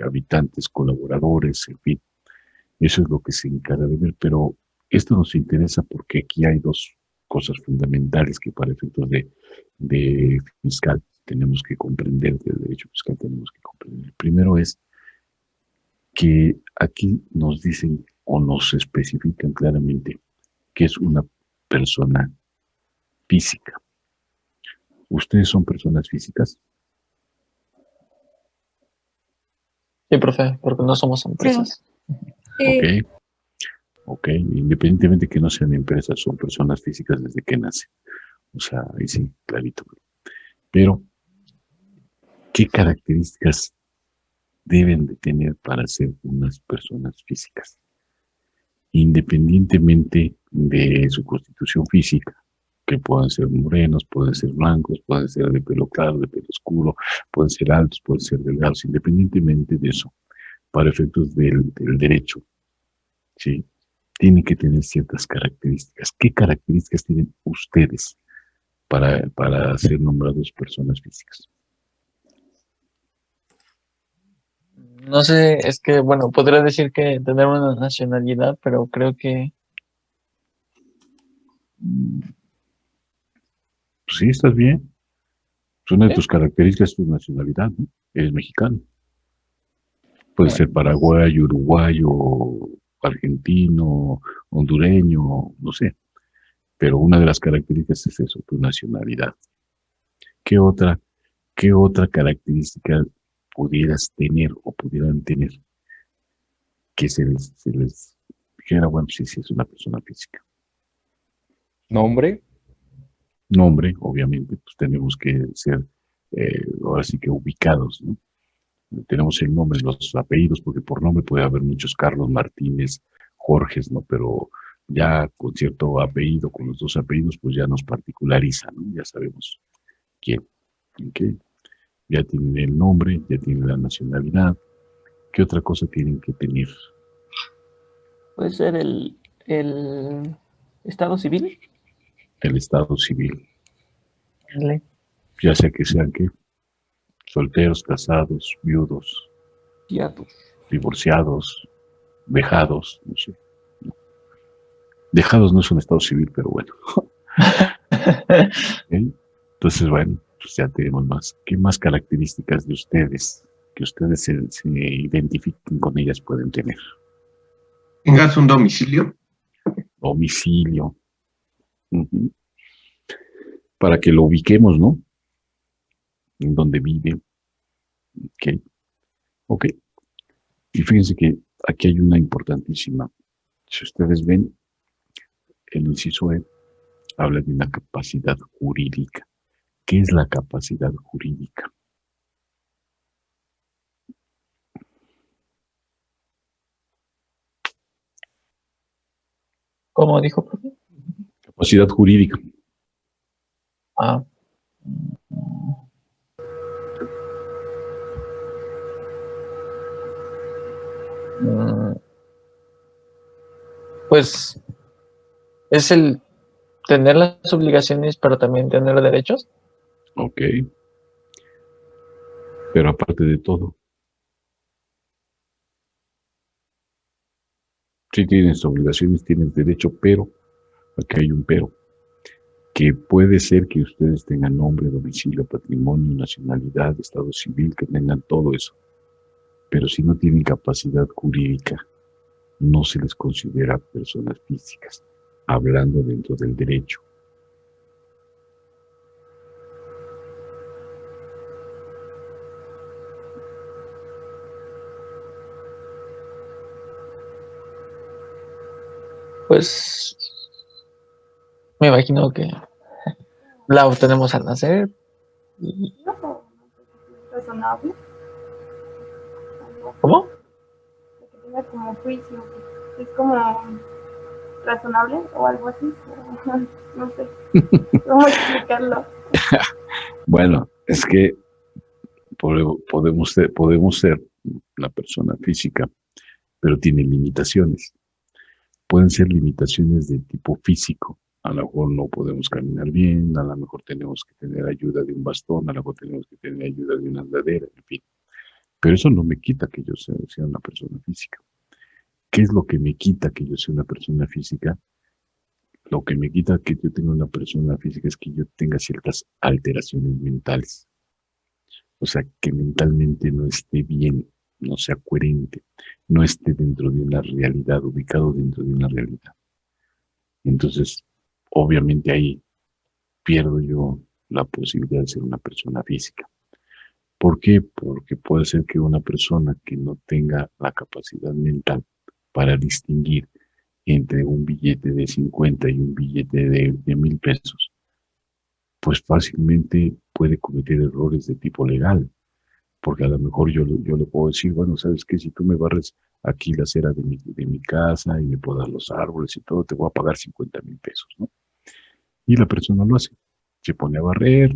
habitantes, colaboradores, en fin. Eso es lo que se encarga de ver, pero esto nos interesa porque aquí hay dos cosas fundamentales que para efectos de fiscal tenemos que comprender, del derecho fiscal tenemos que comprender. El primero es que aquí nos dicen o nos especifican claramente que es una persona física. ¿Ustedes son personas físicas? Sí, profe, porque no somos empresas. Sí. Ok, independientemente que no sean empresas, son personas físicas desde que nacen. O sea, ahí sí, clarito. Pero, ¿qué características deben de tener para ser unas personas físicas? Independientemente de su constitución física, que pueden ser morenos, pueden ser blancos, pueden ser de pelo claro, de pelo oscuro, pueden ser altos, pueden ser delgados, independientemente de eso, para efectos del derecho, ¿sí? Tiene que tener ciertas características. ¿Qué características tienen ustedes para ser nombrados personas físicas? No sé, es que, bueno, podría decir que tener una nacionalidad, pero creo que Pues sí, estás bien. Es una de ¿sí? tus características, tu nacionalidad, ¿no? Eres mexicano. Puede Bueno, ser paraguayo, uruguayo, argentino, hondureño, no sé. Pero una de las características es eso, tu nacionalidad. ¿Qué otra, qué otra característica pudieras tener o pudieran tener que se les dijera, bueno, sí, sí, es una persona física? Nombre, Nombre, obviamente, pues tenemos que ser, ahora sí que ubicados, ¿no? Tenemos el nombre, los apellidos, porque por nombre puede haber muchos Carlos Martínez, Jorges, ¿no? Pero ya con cierto apellido, con los dos apellidos, pues ya nos particulariza, ¿no? Ya sabemos quién, ¿ok? Ya tienen el nombre, ya tienen la nacionalidad. ¿Qué otra cosa tienen que tener? puede ser el estado civil. El estado civil, Ándale. ya sea que sean que solteros, casados, viudos, Fiatos. divorciados, dejados, no sé. Dejados no es un estado civil, pero bueno. ¿Ok? Entonces, bueno, pues ya tenemos más. ¿Qué más características de ustedes, que ustedes se identifiquen con ellas, pueden tener? Tengas un domicilio. Domicilio. Ujú. Para que lo ubiquemos, ¿no? En donde vive. Ok. Ok. Y fíjense que aquí hay una importantísima. Si ustedes ven, el inciso E habla de una capacidad jurídica. ¿Qué es la capacidad jurídica? ¿Cómo dijo, profe? Capacidad jurídica. Ah, mm, pues es el tener las obligaciones, pero también tener derechos. Ok. Pero aparte de todo, sí tienes obligaciones, tienes derecho, pero aquí hay un pero, que puede ser que ustedes tengan nombre, domicilio, patrimonio, nacionalidad, estado civil, que tengan todo eso, pero si no tienen capacidad jurídica, no se les considera personas físicas, hablando dentro del derecho. Pues me imagino que la obtenemos al nacer. Y- Razonable, ¿Cómo? que tenga como juicio, es como razonable o algo así, pero no sé cómo explicarlo. Bueno, es que podemos ser una persona física, pero tiene limitaciones. Pueden ser limitaciones de tipo físico. A lo mejor no podemos caminar bien, a lo mejor tenemos que tener ayuda de un bastón, a lo mejor tenemos que tener ayuda de una andadera, en fin. Pero eso no me quita que yo sea una persona física. ¿Qué es lo que me quita que yo sea una persona física? Lo que me quita que yo tenga una persona física es que yo tenga ciertas alteraciones mentales. O sea, que mentalmente no esté bien, no sea coherente, no esté dentro de una realidad, ubicado dentro de una realidad. Entonces, obviamente ahí pierdo yo la posibilidad de ser una persona física. ¿Por qué? Porque puede ser que una persona que no tenga la capacidad mental para distinguir entre un billete de 50 y un billete de 1,000 pesos, pues fácilmente puede cometer errores de tipo legal, porque a lo mejor yo le puedo decir, bueno, ¿sabes qué? Si tú me barres aquí la acera de mi casa y me podas los árboles y todo, te voy a pagar 50,000 pesos, ¿no? Y la persona lo hace. Se pone a barrer,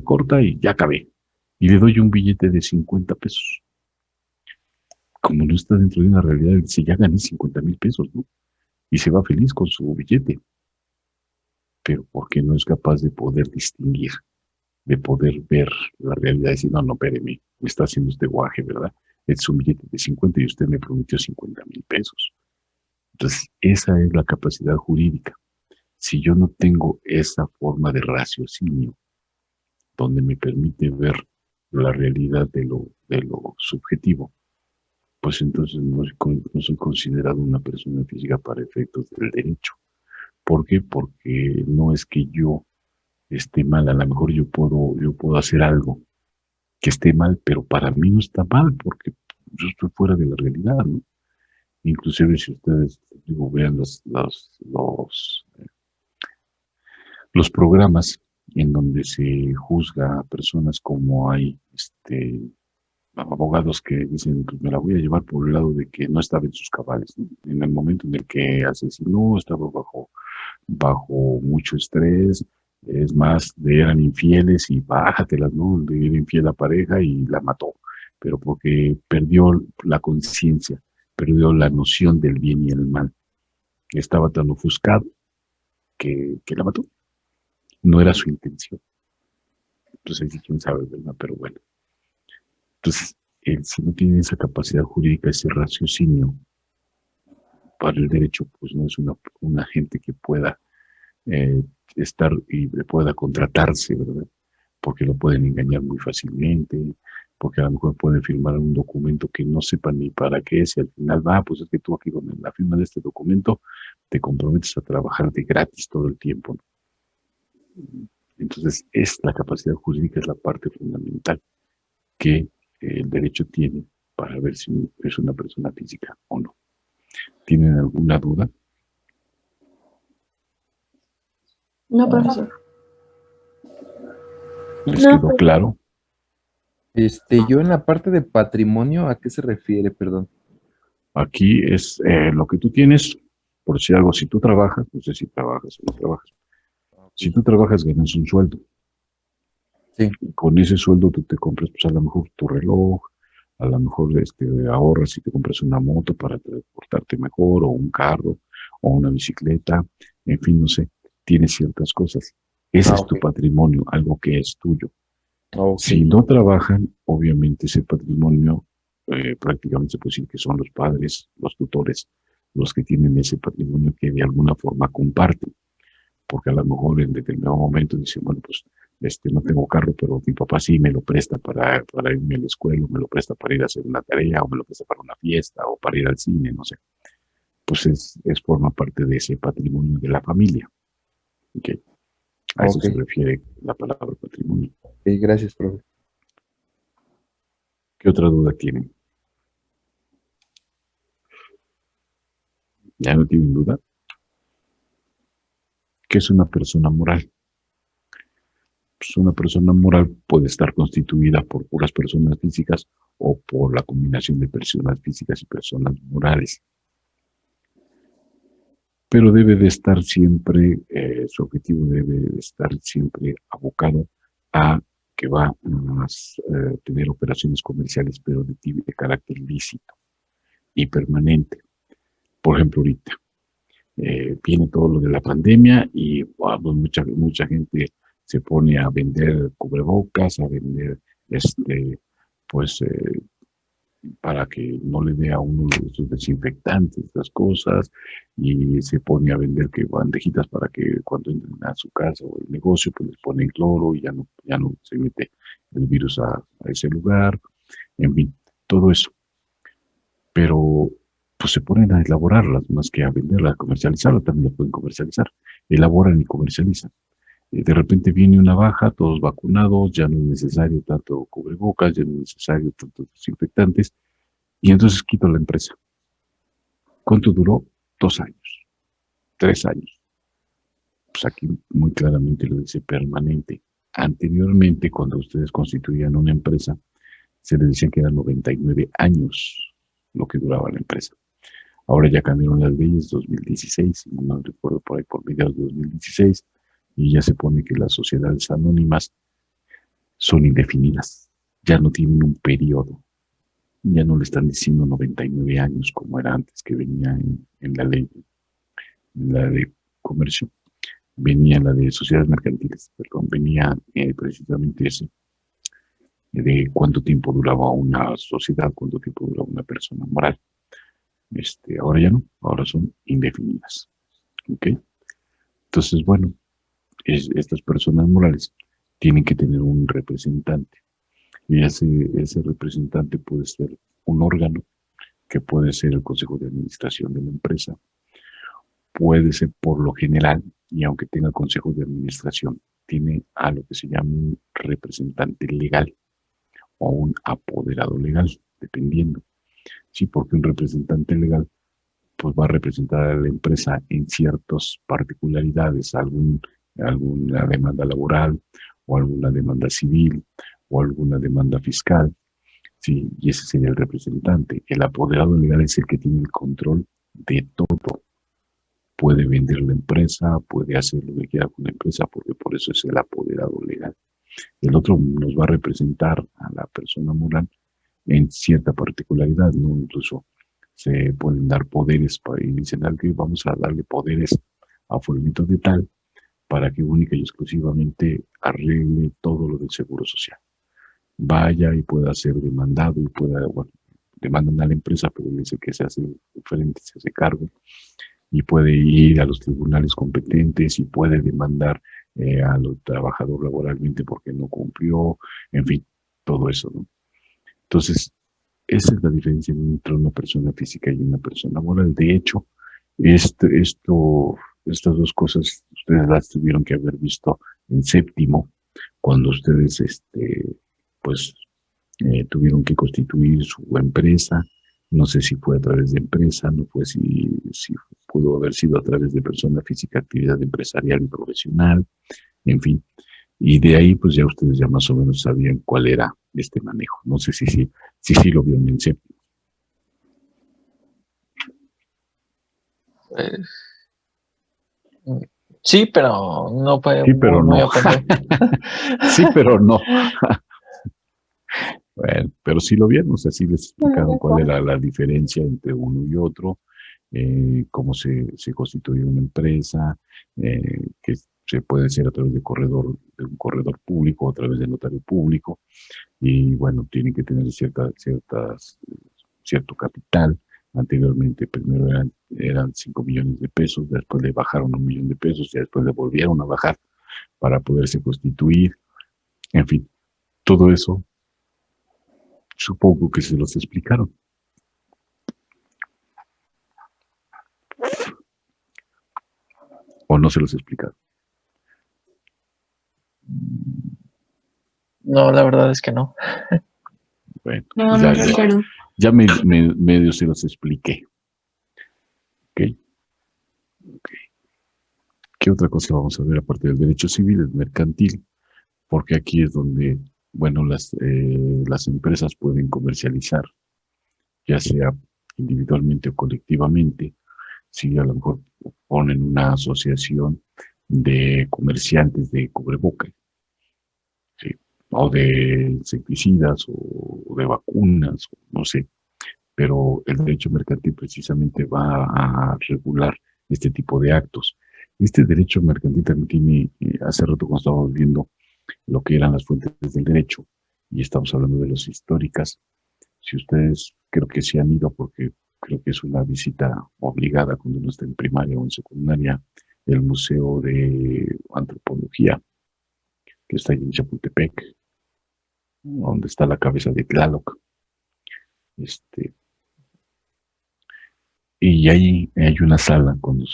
corta y ya acabé. Y le doy un billete de 50 pesos. Como no está dentro de una realidad, dice, ya gané 50,000 pesos, ¿no? Y se va feliz con su billete. Pero porque no es capaz de poder distinguir, de poder ver la realidad y decir, no, no, espéreme, me está haciendo este guaje, ¿verdad? Es un billete de 50 y usted me prometió 50,000 pesos. Entonces, esa es la capacidad jurídica. Si yo no tengo esa forma de raciocinio, donde me permite ver la realidad de lo subjetivo, pues entonces no soy considerado una persona física para efectos del derecho. ¿Por qué? Porque no es que yo esté mal, a lo mejor yo puedo hacer algo que esté mal, pero para mí no está mal, porque yo estoy fuera de la realidad, ¿no? Inclusive si ustedes, digo, vean los programas en donde se juzga a personas, como hay abogados que dicen, pues me la voy a llevar por el lado de que no estaba en sus cabales, ¿no? En el momento en el que asesinó, estaba bajo mucho estrés, es más, le eran infieles y bájatelas, ¿no? Le era infiel a pareja y la mató, pero porque perdió la conciencia, perdió la noción del bien y el mal. Estaba tan ofuscado que la mató. No era su intención. Entonces, quién sabe, ¿verdad? Pero bueno. Entonces, si no tiene esa capacidad jurídica, ese raciocinio para el derecho, pues no es una gente que pueda estar y pueda contratarse, ¿verdad? Porque lo pueden engañar muy fácilmente, porque a lo mejor pueden firmar un documento que no sepan ni para qué es, y al final va, pues es que tú aquí con la firma de este documento te comprometes a trabajar de gratis todo el tiempo, ¿no? Entonces, la capacidad jurídica es la parte fundamental que el derecho tiene para ver si es una persona física o no. ¿Tienen alguna duda? No, profesor. ¿Les quedó claro? Yo en la parte de patrimonio, ¿a qué se refiere? Perdón. Aquí es lo que tú tienes, por si algo, si tú trabajas, no sé si trabajas o no trabajas. Si tú trabajas, ganas un sueldo. Sí. Y con ese sueldo tú te compras, pues a lo mejor tu reloj, a lo mejor ahorras y te compras una moto para transportarte mejor, o un carro, o una bicicleta, en fin, no sé, tienes ciertas cosas. Ese es tu patrimonio, algo que es tuyo. Si no trabajan, obviamente ese patrimonio prácticamente se puede decir que son los padres, los tutores, los que tienen ese patrimonio que de alguna forma comparten, porque a lo mejor en determinado momento dicen, bueno, pues no tengo carro, pero mi papá sí me lo presta para irme a la escuela, o me lo presta para ir a hacer una tarea, o me lo presta para una fiesta, o para ir al cine, no sé. Pues forma parte de ese patrimonio de la familia. ¿Okay? A eso se refiere la palabra patrimonio. Gracias, profe. ¿Qué otra duda tienen? ¿Ya no tienen duda? ¿Qué es una persona moral? Pues una persona moral puede estar constituida por puras personas físicas o por la combinación de personas físicas y personas morales. Pero debe de estar siempre, su objetivo debe de estar siempre abocado a que va a tener operaciones comerciales, pero de carácter lícito y permanente. Por ejemplo, ahorita viene todo lo de la pandemia y pues mucha gente se pone a vender cubrebocas, a vender para que no le dé a uno sus desinfectantes, las cosas, y se pone a vender que bandejitas para que cuando entren a su casa o el negocio, pues les ponen cloro y ya no se mete el virus a ese lugar, en fin, todo eso. Pero pues se ponen a elaborarlas más que a venderlas, a comercializarlas, también las pueden comercializar, elaboran y comercializan. De repente viene una baja, todos vacunados, ya no es necesario tanto cubrebocas, ya no es necesario tantos desinfectantes, y entonces quito la empresa. ¿Cuánto duró? 2 años, 3 años. Pues aquí muy claramente lo dice permanente. Anteriormente, cuando ustedes constituían una empresa, se les decía que eran 99 años lo que duraba la empresa. Ahora ya cambiaron las leyes, 2016, si no recuerdo por ahí, por mediados de 2016, y ya se pone que las sociedades anónimas son indefinidas, ya no tienen un periodo, ya no le están diciendo 99 años como era antes, que venía en la de comercio, venía la de sociedades mercantiles, perdón, venía precisamente eso, de cuánto tiempo duraba una sociedad, cuánto tiempo duraba una persona moral. Ahora ya no, ahora son indefinidas. ¿Ok? Entonces, bueno, estas personas morales tienen que tener un representante. Y ese representante puede ser un órgano, que puede ser el consejo de administración de la empresa, puede ser por lo general, y aunque tenga consejo de administración, tiene a lo que se llama un representante legal o un apoderado legal, dependiendo. Sí, porque un representante legal pues va a representar a la empresa en ciertas particularidades, alguna demanda laboral o alguna demanda civil o alguna demanda fiscal, sí, y ese sería el representante. El apoderado legal es el que tiene el control de todo. Puede vender la empresa, puede hacer lo que quiera con la empresa, porque por eso es el apoderado legal. El otro nos va a representar a la persona moral en cierta particularidad, ¿no? Incluso se pueden dar poderes y dicen que vamos a darle poderes a fulanito de tal para que única y exclusivamente arregle todo lo del seguro social. Vaya y pueda ser demandado y pueda, bueno, demandan a la empresa, pero dice que se hace frente, se hace cargo y puede ir a los tribunales competentes y puede demandar al trabajador laboralmente porque no cumplió, en fin, todo eso, ¿no? Entonces, esa es la diferencia entre una persona física y una persona moral. De hecho, estas dos cosas ustedes las tuvieron que haber visto en séptimo, cuando ustedes tuvieron que constituir su empresa. No sé si fue a través de empresa, no fue si pudo haber sido a través de persona física, actividad empresarial y profesional, en fin. Y de ahí, pues ya ustedes ya más o menos sabían cuál era este manejo. No sé si lo vieron en séptimo. Sí, pero no fue sí, pero muy no. a fondo. Sí, pero no. Bueno, pero sí lo vieron, o sea, sí les explicaron cuál era la diferencia entre uno y otro, cómo se constituye una empresa, que se puede hacer a través de un corredor público, a través de notario público, y bueno, tienen que tener cierto capital. Anteriormente, primero eran 5 millones de pesos, después le bajaron 1 millón de pesos, y después le volvieron a bajar para poderse constituir. En fin, todo eso supongo que se los explicaron. ¿O no se los explicaron? No, la verdad es que no. Bueno, No, no recuerdo. Ya medio se los expliqué. ¿Ok? ¿Qué otra cosa vamos a ver aparte del derecho civil? El mercantil, porque aquí es donde, bueno, las empresas pueden comercializar, ya sea individualmente o colectivamente. Si a lo mejor ponen una asociación de comerciantes de cubrebocas, ¿sí? O de insecticidas o de vacunas, no sé, pero el derecho mercantil precisamente va a regular este tipo de actos. Este derecho mercantil también tiene, hace rato cuando estábamos viendo lo que eran las fuentes del derecho, y estamos hablando de las históricas. Si ustedes creo que sí han ido, porque creo que es una visita obligada cuando uno está en primaria o en secundaria, el Museo de Antropología, que está ahí en Chapultepec, donde está la cabeza de Tlaloc. Y ahí hay una sala cuando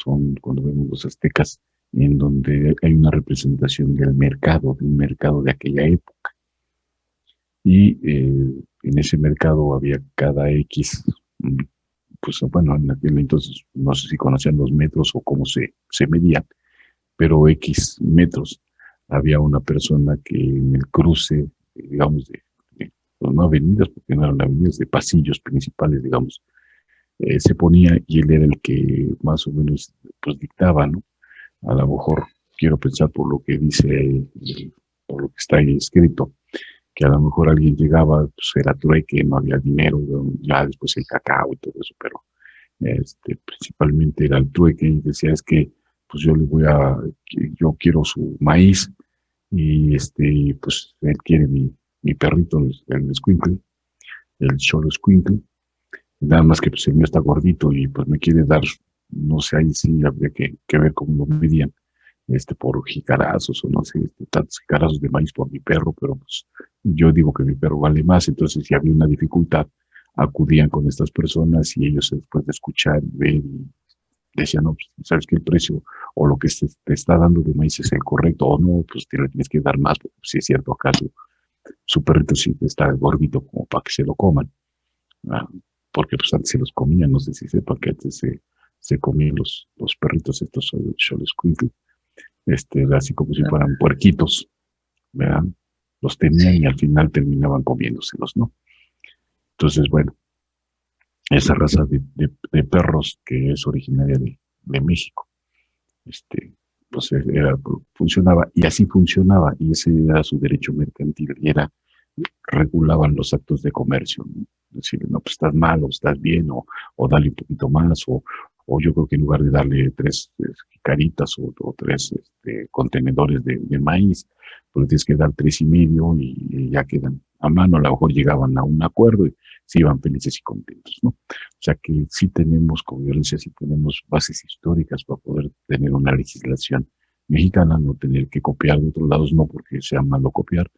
vemos los aztecas, en donde hay una representación del mercado, de un mercado de aquella época. Y en ese mercado había cada X, pues bueno, en aquel entonces no sé si conocían los metros o cómo se medían, pero X metros. había una persona que en el cruce, digamos, pues no avenidas, porque no eran avenidas, de pasillos principales, digamos, se ponía y él era el que más o menos pues dictaba, ¿no? A lo mejor quiero pensar por lo que dice, por lo que está ahí escrito, que a lo mejor alguien llegaba, pues era trueque, no había dinero, ya después el cacao y todo eso, pero principalmente era el trueque y decía es que pues yo quiero su maíz y pues él quiere mi perrito, el escuincle, el cholo escuincle, nada más que pues el mío está gordito y pues me quiere dar, no sé, ahí sí habría que ver cómo lo medían, por jicarazos o no sé, tantos jicarazos de maíz por mi perro, pero pues yo digo que mi perro vale más, entonces si había una dificultad, acudían con estas personas y ellos después de escuchar y ver y decían, no, pues sabes que el precio o lo que te está dando de maíz es el correcto o no, pues te lo tienes que dar más, porque si es cierto, acaso su perrito sí está gordito como para que se lo coman. Ah, porque pues antes se los comían, no sé si sepan que antes se comían los perritos estos Xoloscuincle, así como si fueran puerquitos, ¿verdad? Los tenían y al final terminaban comiéndoselos, ¿no? Entonces, bueno, esa raza de perros que es originaria de México, pues funcionaba y así funcionaba y ese era su derecho mercantil y regulaban los actos de comercio, ¿no? Decir, no, pues estás mal o estás bien o dale un poquito más o yo creo que en lugar de darle 3 caritas o 3 contenedores de maíz, pues tienes que dar 3.5 y ya quedan a mano, a lo mejor llegaban a un acuerdo y se iban felices y contentos, ¿no? O sea que sí tenemos convivencia, sí tenemos bases históricas para poder tener una legislación mexicana, no tener que copiar de otros lados, no porque sea malo copiar,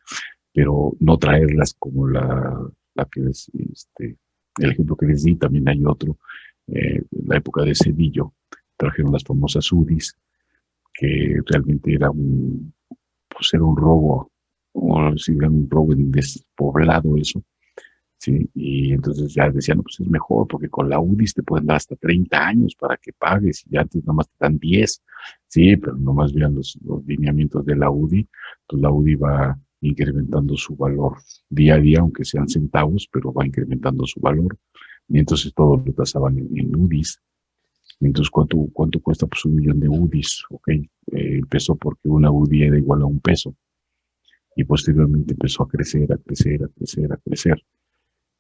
pero no traerlas como la que es, el ejemplo que les di, también hay otro, en la época de Cedillo, trajeron las famosas UDIs, que realmente pues era un robo, o si era un robo en despoblado eso, ¿sí? Y entonces ya decían, no, pues es mejor, porque con la UDIs te pueden dar hasta 30 años para que pagues, y ya antes nomás te dan 10, sí, pero nomás vean los lineamientos de la UDI, pues la UDI va incrementando su valor día a día, aunque sean centavos, pero va incrementando su valor, y entonces todo lo tasaban en UDIs. Entonces, ¿cuánto cuesta? Pues 1 millón de UDIs, ok. Empezó porque una UDI era igual a un peso, y posteriormente empezó a crecer, a crecer, a crecer, a crecer.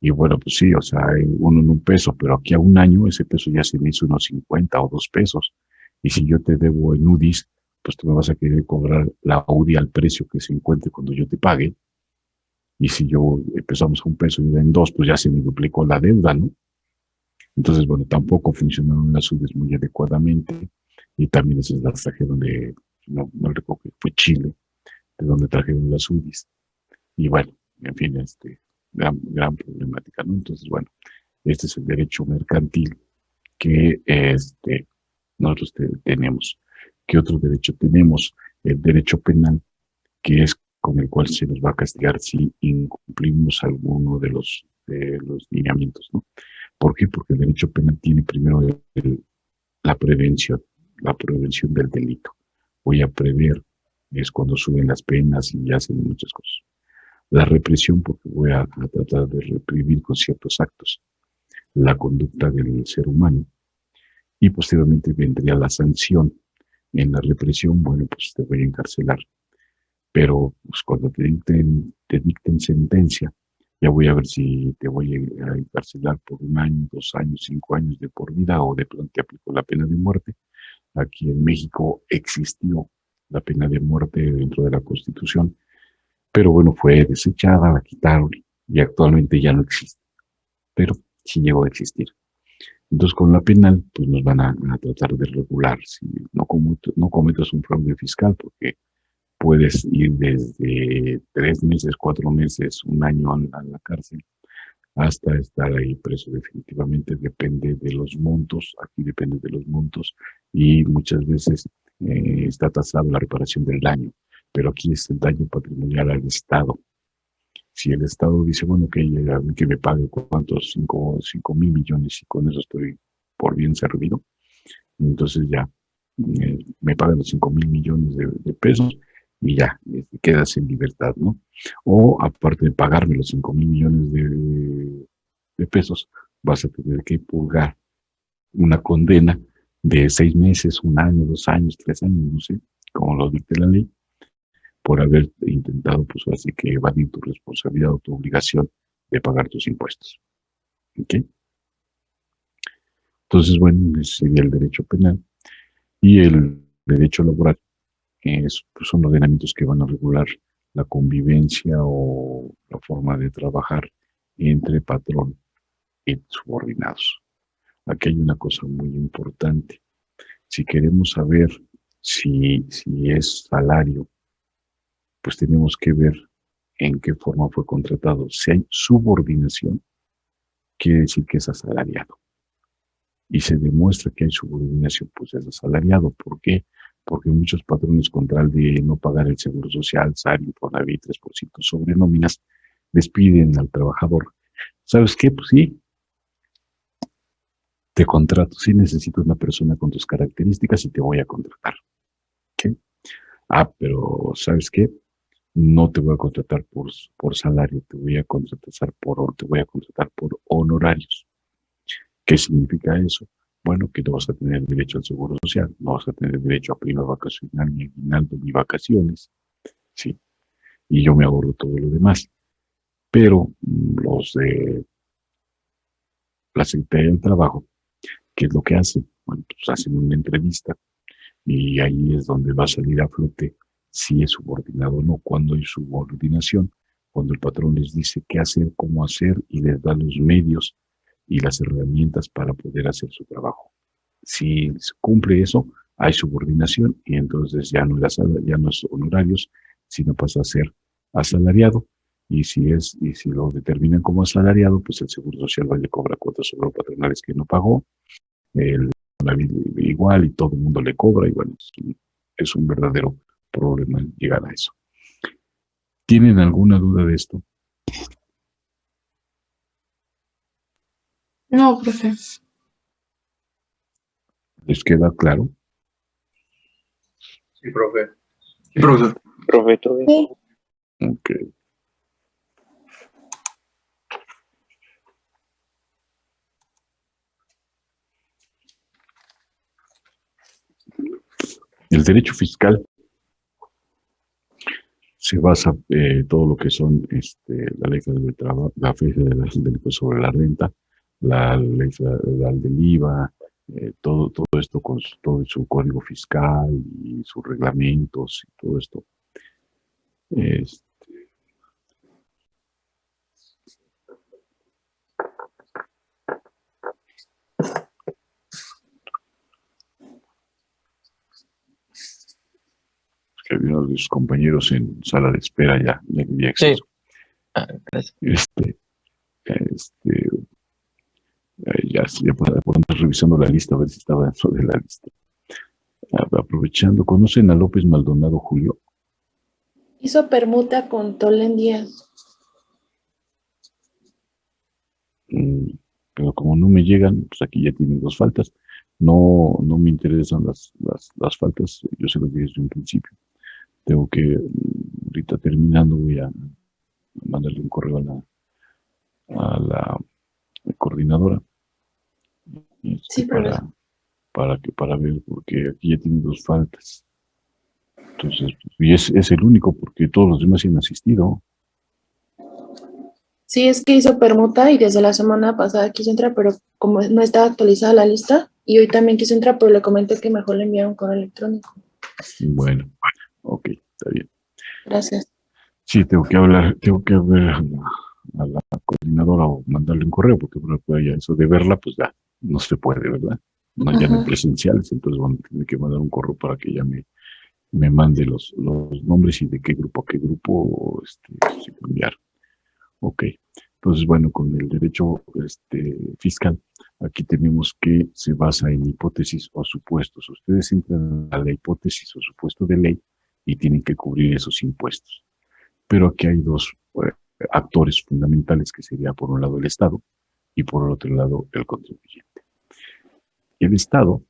Y bueno, pues sí, o sea, uno en un peso, pero aquí a un año ese peso ya se me hizo unos 50 o 2 pesos. Y si yo te debo en UDIs, pues tú me vas a querer cobrar la UDI al precio que se encuentre cuando yo te pague. Y si yo empezamos a un peso y en 2, pues ya se me duplicó la deuda, ¿no? Entonces, bueno, tampoco funcionaron las UDIs muy adecuadamente. Y también esas las trajeron no recuerdo que fue Chile, de donde trajeron las UDIs. Y bueno, en fin, gran problemática, ¿no? Entonces, bueno, este es el derecho mercantil que nosotros tenemos. ¿Qué otro derecho tenemos? El derecho penal, que es con el cual se nos va a castigar si incumplimos alguno de los lineamientos, ¿no? ¿Por qué? Porque el derecho penal tiene primero la prevención del delito. Voy a prever, es cuando suben las penas y hacen muchas cosas. La represión, porque voy a tratar de reprimir con ciertos actos la conducta del ser humano. Y posteriormente vendría la sanción. En la represión, bueno, pues te voy a encarcelar. Pero pues, cuando te dicten sentencia, ya voy a ver si te voy a encarcelar por 1 año, 2 años, 5 años de por vida o de pronto te aplico la pena de muerte. Aquí en México existió la pena de muerte dentro de la Constitución, pero bueno, fue desechada, la quitaron y actualmente ya no existe, pero sí llegó a existir. Entonces, con la penal, pues nos van a tratar de regular si no cometas un fraude fiscal, porque puedes ir desde 3 meses, 4 meses, 1 año a la cárcel, hasta estar ahí preso definitivamente. Depende de los montos, aquí depende de los montos, y muchas veces está tasado la reparación del daño, pero aquí es el daño patrimonial al Estado. Si el Estado dice, bueno, que me pague cuántos, 5.000 millones y con eso estoy por bien servido, entonces ya me pagan los 5.000 millones de pesos y ya, quedas en libertad, ¿no? O aparte de pagarme los 5,000 millones de pesos, vas a tener que purgar una condena de 6 meses, 1 año, 2 años, 3 años, no sé, como lo dicte la ley, por haber intentado, pues así que evadir tu responsabilidad o tu obligación de pagar tus impuestos. ¿Ok? Entonces, bueno, ese sería el derecho penal. Y el derecho laboral pues son ordenamientos que van a regular la convivencia o la forma de trabajar entre patrón y subordinados. Aquí hay una cosa muy importante. Si queremos saber si es salario, pues tenemos que ver en qué forma fue contratado. Si hay subordinación, quiere decir que es asalariado. Y se demuestra que hay subordinación, pues es asalariado. ¿Por qué? Porque muchos patrones, con tal de no pagar el seguro social, SAR, Infonavit, 3% sobre nóminas, despiden al trabajador. ¿Sabes qué? Pues sí, te contrato. Sí necesito una persona con tus características y te voy a contratar. ¿Ok? Ah, pero ¿sabes qué? No te voy a contratar por salario, te voy a contratar por honorarios. ¿Qué significa eso? Bueno, que no vas a tener derecho al seguro social, no vas a tener derecho a prima vacacional, ni aguinaldo, ni vacaciones, ¿sí? Y yo me ahorro todo lo demás. Pero los de la Secretaría del Trabajo, ¿qué es lo que hacen? Bueno, pues hacen una entrevista y ahí es donde va a salir a flote si es subordinado o no. Cuando hay subordinación, cuando el patrón les dice qué hacer, cómo hacer y les da los medios y las herramientas para poder hacer su trabajo. Si se cumple eso, hay subordinación y entonces ya no es honorarios, sino pasa a ser asalariado. Y si lo determinan como asalariado, pues el Seguro Social va y le cobra cuotas sobre los patronales que no pagó, el igual y todo el mundo le cobra y bueno, es un verdadero problema llegar a eso. ¿Tienen alguna duda de esto? No, profe. ¿Les queda claro? Sí, profe. Sí, profesor. Profe, ¿todo bien? Sí. Ok. El derecho fiscal se basa todo lo que son la ley federal del trabajo, la ley federal del impuesto sobre la renta, la ley federal del IVA, todo esto con todo su código fiscal y sus reglamentos y todo esto. Que vino de sus compañeros en sala de espera ya había acceso. Sí. Ah, gracias. Ya por antes revisando la lista, a ver si estaba dentro de la lista. Aprovechando, ¿conocen a López Maldonado Julio? Hizo permuta con Tolen Díaz. Pero como no me llegan, pues aquí ya tienen 2 faltas. No me interesan las faltas, yo se los dije desde un principio. Tengo que, ahorita terminando, voy a mandarle un correo a la coordinadora Sí, para ver, porque aquí ya tienen 2 faltas. Entonces, y es el único, porque todos los demás sí han asistido. Sí, es que hizo permuta y desde la semana pasada quiso entrar, pero como no estaba actualizada la lista, y hoy también quiso entrar, pero le comenté que mejor le enviaron correo electrónico. Bueno, ok, está bien. Gracias. Sí, tengo que ver a la coordinadora o mandarle un correo, porque bueno, pues ya eso de verla, pues ya no se puede, ¿verdad? No, ya no hay presenciales, entonces van a tener que mandar un correo para que ella me mande los nombres y de qué grupo a qué grupo se cambiaron. Ok, entonces bueno, con el derecho fiscal, aquí tenemos que se basa en hipótesis o supuestos. Ustedes entran a la hipótesis o supuesto de ley y tienen que cubrir esos impuestos. Pero aquí hay 2 actores fundamentales, que sería por un lado el Estado y por el otro lado el contribuyente. El Estado,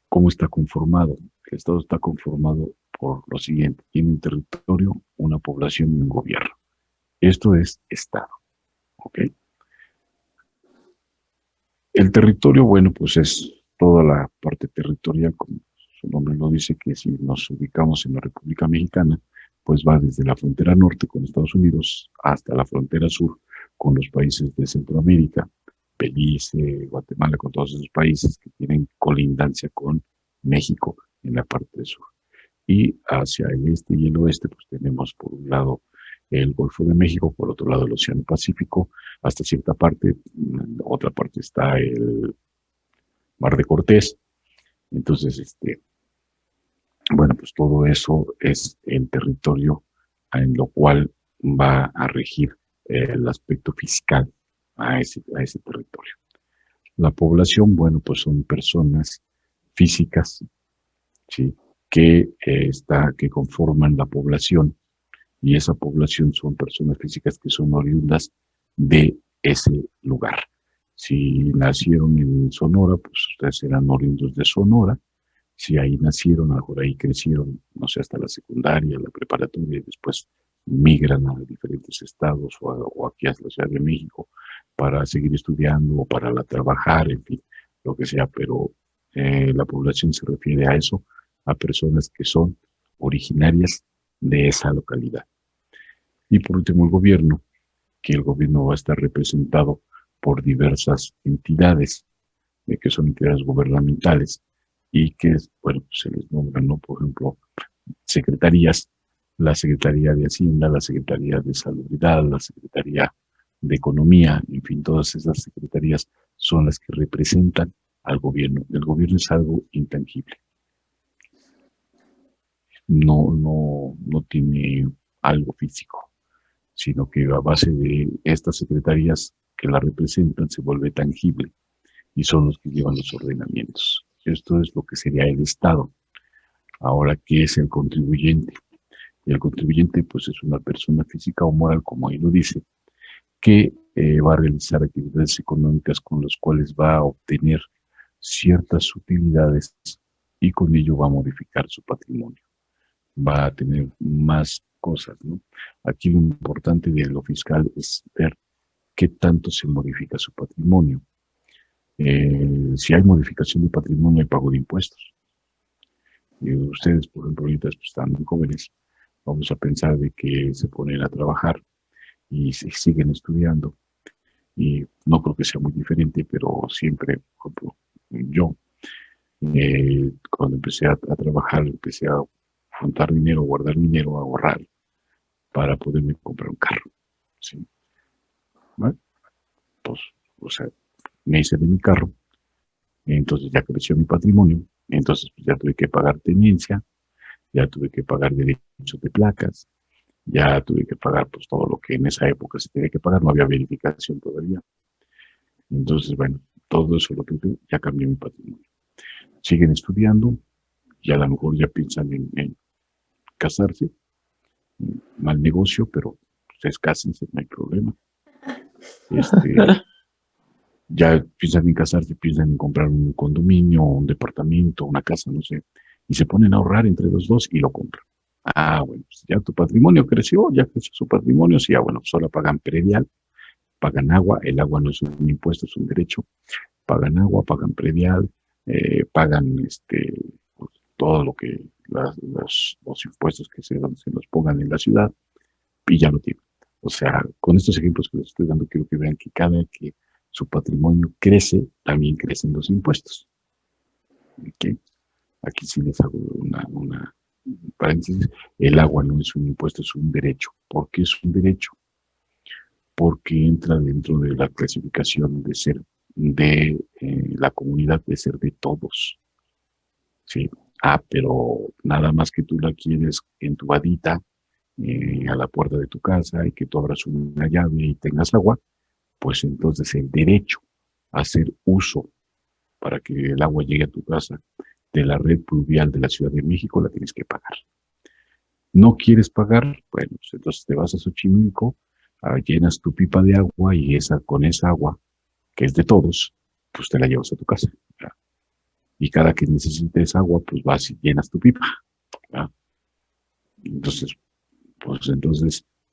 ¿cómo está conformado? El Estado está conformado por lo siguiente: tiene un territorio, una población y un gobierno. Esto es Estado, ¿ok? El territorio, bueno, pues es toda la parte territorial, como su nombre lo dice, que si nos ubicamos en la República Mexicana, pues va desde la frontera norte con Estados Unidos hasta la frontera sur con los países de Centroamérica, Belice, Guatemala, con todos esos países que tienen colindancia con México en la parte sur. Y hacia el este y el oeste, pues tenemos por un lado el Golfo de México, por otro lado el Océano Pacífico, hasta cierta parte, en otra parte está el Mar de Cortés. Entonces, bueno, pues todo eso es el territorio en lo cual va a regir el aspecto fiscal a ese territorio. La población, bueno, pues son personas físicas, ¿sí?, que conforman la población, y esa población son personas físicas que son oriundas de ese lugar. Si nacieron en Sonora, pues ustedes serán oriundos de Sonora. Si ahí nacieron, mejor ahí crecieron, no sé, hasta la secundaria, la preparatoria, y después migran a diferentes estados o aquí a la Ciudad de México para seguir estudiando o para trabajar, en fin, lo que sea, pero la población se refiere a eso, a personas que son originarias de esa localidad. Y por último, el gobierno, que el gobierno va a estar representado por diversas entidades, que son entidades gubernamentales, y que, bueno, se les nombran, ¿no? Por ejemplo, secretarías, la Secretaría de Hacienda, la Secretaría de Salubridad, la Secretaría de Economía, en fin, todas esas secretarías son las que representan al gobierno. El gobierno es algo intangible. No tiene algo físico, sino que a base de estas secretarías que la representan se vuelve tangible y son los que llevan los ordenamientos. Esto es lo que sería el Estado. Ahora, ¿qué es el contribuyente? El contribuyente, pues, es una persona física o moral, como ahí lo dice, que va a realizar actividades económicas con las cuales va a obtener ciertas utilidades y con ello va a modificar su patrimonio. Va a tener más cosas, ¿no? Aquí lo importante de lo fiscal es ver qué tanto se modifica su patrimonio. Si hay modificación de patrimonio, hay pago de impuestos. Ustedes, por ejemplo, ahorita pues, están muy jóvenes, vamos a pensar de que se ponen a trabajar y siguen estudiando, y no creo que sea muy diferente, pero siempre, por ejemplo, yo, cuando empecé a trabajar, empecé a juntar dinero, guardar dinero, a ahorrar para poderme comprar un carro, ¿sí? ¿Vale? Pues, o sea, me hice de mi carro, entonces ya creció mi patrimonio, entonces pues, ya tuve que pagar tenencia, ya tuve que pagar derechos de placas, ya tuve que pagar pues todo lo que en esa época se tenía que pagar, no había verificación todavía. Entonces, bueno, todo eso lo que ya cambió mi patrimonio. Siguen estudiando y a lo mejor ya piensan en casarse, mal negocio, pero ustedes cásense, no hay problema. Ya piensan en casarse, piensan en comprar un condominio, un departamento, una casa, no sé, y se ponen a ahorrar entre los dos y lo compran. Ah, bueno, pues ya tu patrimonio creció, ya creció su patrimonio, sí, ya bueno, solo pagan predial, pagan agua, el agua no es un impuesto, es un derecho, pagan agua, pagan predial, pagan pues, todo lo que los impuestos que se nos pongan en la ciudad, y ya lo tienen. O sea, con estos ejemplos que les estoy dando, quiero que vean que cada que su patrimonio crece, también crecen los impuestos. ¿Okay? Aquí sí les hago una paréntesis. El agua no es un impuesto, es un derecho. ¿Por qué es un derecho? Porque entra dentro de la clasificación de ser de la comunidad, de ser de todos. ¿Sí? Pero nada más que tú la quieres entubadita a la puerta de tu casa y que tú abras una llave y tengas agua, pues entonces el derecho a hacer uso para que el agua llegue a tu casa de la red pluvial de la Ciudad de México la tienes que pagar. ¿No quieres pagar? Bueno, pues entonces te vas a Xochimilco, llenas tu pipa de agua y con esa agua, que es de todos, pues te la llevas a tu casa. ¿Verdad? Y cada que necesites agua, pues vas y llenas tu pipa. ¿Verdad? Entonces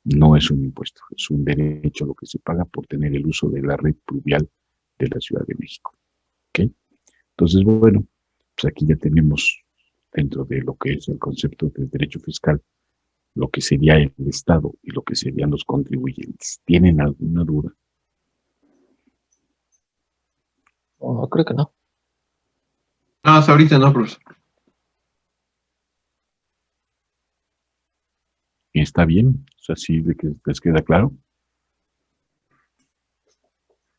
no es un impuesto, es un derecho a lo que se paga por tener el uso de la red pluvial de la Ciudad de México. ¿Ok? Entonces, bueno, pues aquí ya tenemos dentro de lo que es el concepto del derecho fiscal, lo que sería el Estado y lo que serían los contribuyentes. ¿Tienen alguna duda? No, creo que no. No, hasta ahorita no, profesor. ¿Está bien? O sea, ¿sí de que les queda claro?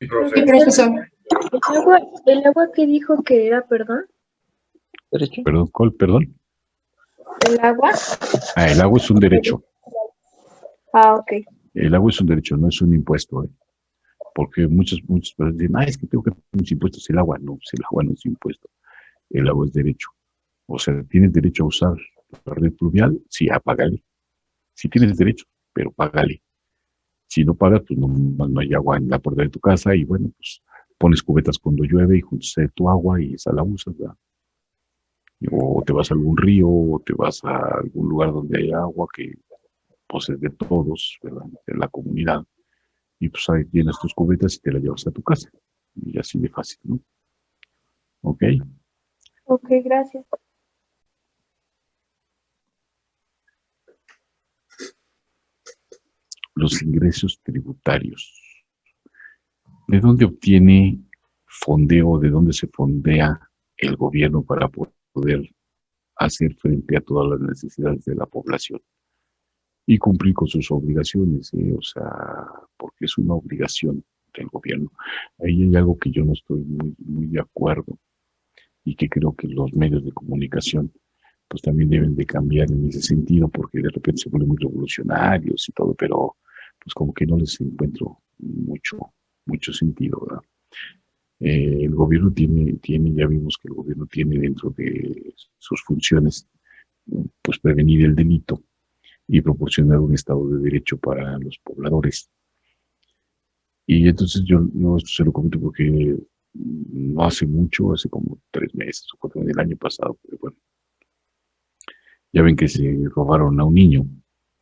Sí, profesor. ¿El agua que dijo que era, perdón? ¿Derecho? Perdón, ¿cuál? Perdón. ¿El agua? Ah, el agua es un derecho. Ah, ok. El agua es un derecho, no es un impuesto, ¿eh? Porque muchas personas dicen, es que tengo que pagar mis impuestos. El agua no, pues el agua no es impuesto. El agua es derecho. O sea, ¿tienes derecho a usar la red pluvial? Sí, págale. Si tienes derecho, pero págale. Si no pagas, pues no hay agua en la puerta de tu casa y bueno, pues pones cubetas cuando llueve y juntas tu agua y esa la usas, ¿verdad? O te vas a algún río o te vas a algún lugar donde hay agua que pues es de todos, ¿verdad? De la comunidad. Y pues ahí llenas tus cubetas y te las llevas a tu casa. Y así de fácil, ¿no? ¿Ok? Ok, gracias. Los ingresos tributarios. ¿De dónde obtiene fondeo, de dónde se fondea el gobierno para poder hacer frente a todas las necesidades de la población y cumplir con sus obligaciones? O sea, porque es una obligación del gobierno. Ahí hay algo que yo no estoy muy de acuerdo y que creo que los medios de comunicación pues también deben de cambiar en ese sentido, porque de repente se vuelven muy revolucionarios y todo, pero pues como que no les encuentro mucho sentido, ¿verdad? El gobierno tiene, ya vimos que el gobierno tiene dentro de sus funciones, pues prevenir el delito y proporcionar un estado de derecho para los pobladores. Y entonces yo esto se lo comento porque no hace mucho, hace como 3 meses o 4 meses del año pasado, pero bueno, ya ven que se robaron a un niño,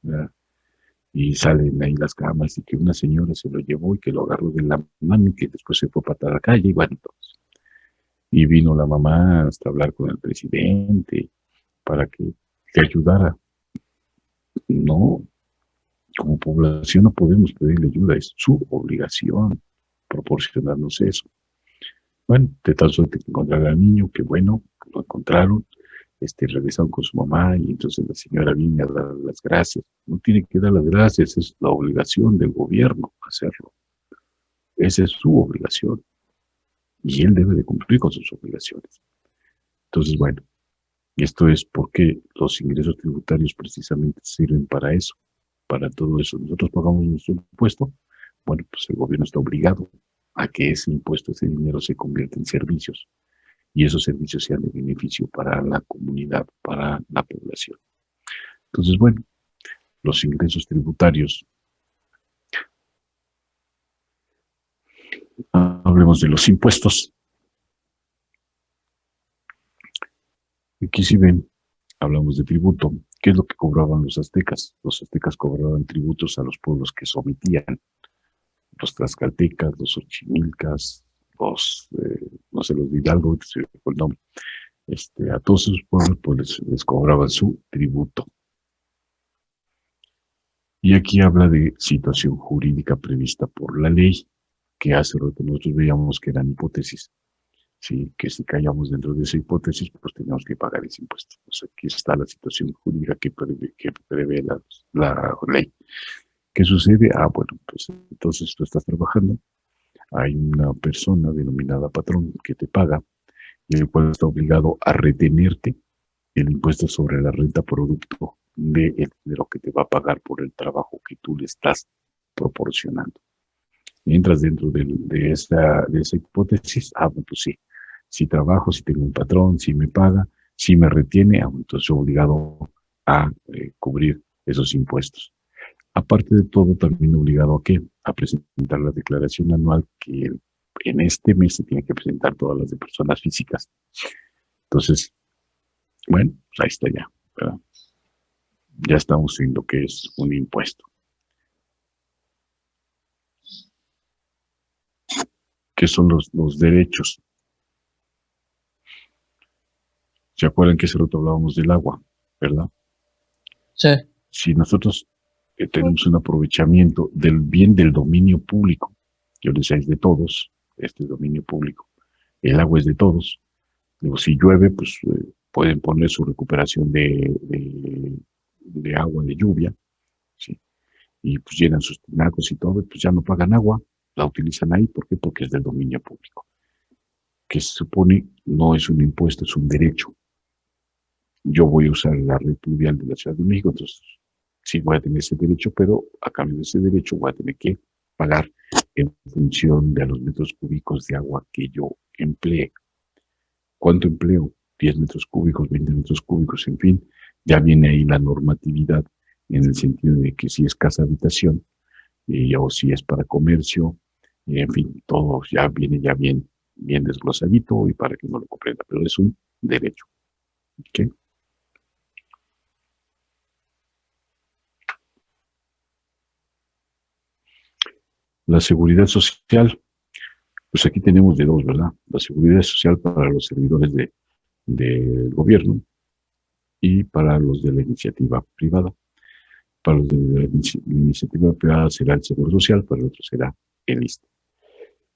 ¿verdad? Y salen ahí las cámaras y que una señora se lo llevó y que lo agarró de la mano y que después se fue para la calle y bueno, entonces. Y vino la mamá hasta hablar con el presidente para que le ayudara. No, como población no podemos pedirle ayuda, es su obligación proporcionarnos eso. Bueno, de tal suerte que encontraron al niño, que bueno, que lo encontraron, regresaron con su mamá y entonces la señora viene a dar las gracias. No tiene que dar las gracias, es la obligación del gobierno hacerlo. Esa es su obligación y él debe de cumplir con sus obligaciones. Entonces, bueno, y esto es porque los ingresos tributarios precisamente sirven para eso, para todo eso. Nosotros pagamos nuestro impuesto, bueno, pues el gobierno está obligado a que ese impuesto, ese dinero se convierta en servicios y esos servicios sean de beneficio para la comunidad, para la población. Entonces, bueno, los ingresos tributarios, hablemos de los impuestos. Aquí si ven, hablamos de tributo. ¿Qué es lo que cobraban los aztecas? Los aztecas cobraban tributos a los pueblos que sometían. Los tlaxcaltecas, los xochimilcas, no sé, los de Hidalgo, se me fue el nombre. A todos esos pueblos pues les cobraban su tributo. Y aquí habla de situación jurídica prevista por la ley, que hace rato nosotros veíamos que eran hipótesis. Sí, que si caíamos dentro de esa hipótesis, pues teníamos que pagar ese impuesto. O sea, aquí está la situación jurídica que prevé la ley. ¿Qué sucede? Bueno, pues entonces tú estás trabajando, hay una persona denominada patrón que te paga y el cual está obligado a retenerte el impuesto sobre la renta producto de lo que te va a pagar por el trabajo que tú le estás proporcionando. Entras dentro de esa hipótesis, pues sí, si trabajo, si tengo un patrón, si me paga, si me retiene, entonces soy obligado a cubrir esos impuestos. Aparte de todo, también obligado a ¿qué? A presentar la declaración anual que en este mes se tiene que presentar todas las de personas físicas. Entonces, bueno, pues ahí está ya, ¿verdad? ya estamos en lo que es un impuesto. ¿Qué son los derechos? ¿Se acuerdan que hace rato hablábamos del agua, verdad? Sí, Si nosotros tenemos un aprovechamiento del bien del dominio público, yo les decía, es de todos, este es dominio público, el agua es de todos. Digo, si llueve, pues pueden poner su recuperación de agua, de lluvia, ¿sí? Y pues llenan sus tinacos y todo, y pues ya no pagan agua, la utilizan ahí, ¿por qué? Porque es del dominio público, que se supone no es un impuesto, es un derecho. Yo voy a usar la red pluvial de la Ciudad de México, entonces sí voy a tener ese derecho, pero a cambio de ese derecho voy a tener que pagar en función de los metros cúbicos de agua que yo emplee. ¿Cuánto empleo? 10 metros cúbicos, 20 metros cúbicos, en fin, ya viene ahí la normatividad en el sentido de que si es casa habitación o si es para comercio, en fin, todo ya viene ya bien desglosadito y para que no lo comprenda, pero es un derecho. ¿Okay? La seguridad social, pues aquí tenemos de dos, ¿verdad? La seguridad social para los servidores del gobierno y para los de la iniciativa privada. Para los de la iniciativa privada será el Seguro Social, para el otro será el ISSSTE.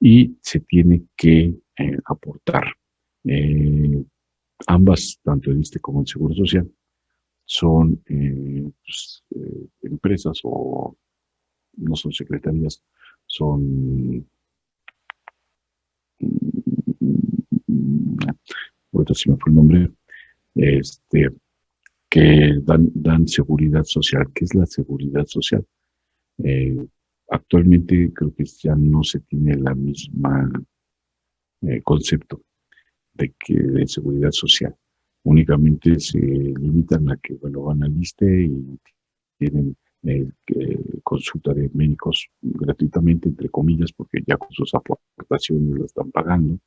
Y se tiene que aportar. Ambas, tanto el ISSSTE como el Seguro Social, son empresas o no son secretarías, son ahorita se me fue el nombre, que dan seguridad social. ¿Qué es la seguridad social? Actualmente creo que ya no se tiene la misma concepto de seguridad social. Únicamente se limitan a que, bueno, van al ISSSTE y tienen consulta de médicos gratuitamente, entre comillas, porque ya con sus aportaciones lo están pagando,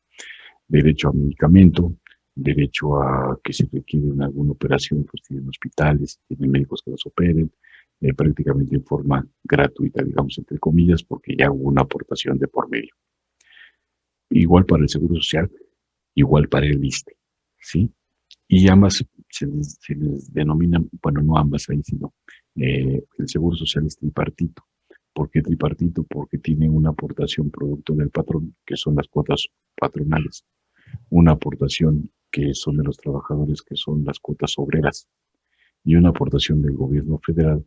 derecho a medicamento, derecho a que si requieren alguna operación, pues tienen hospitales, tienen médicos que los operen, prácticamente en forma gratuita, digamos, entre comillas, porque ya hubo una aportación de por medio. Igual para el Seguro Social, igual para el ISSSTE, ¿sí? Y ambas se les denominan, bueno, no ambas ahí, sino el Seguro Social es tripartito. ¿Por qué tripartito? Porque tiene una aportación producto del patrón, que son las cuotas patronales, una aportación que son de los trabajadores, que son las cuotas obreras, y una aportación del gobierno federal,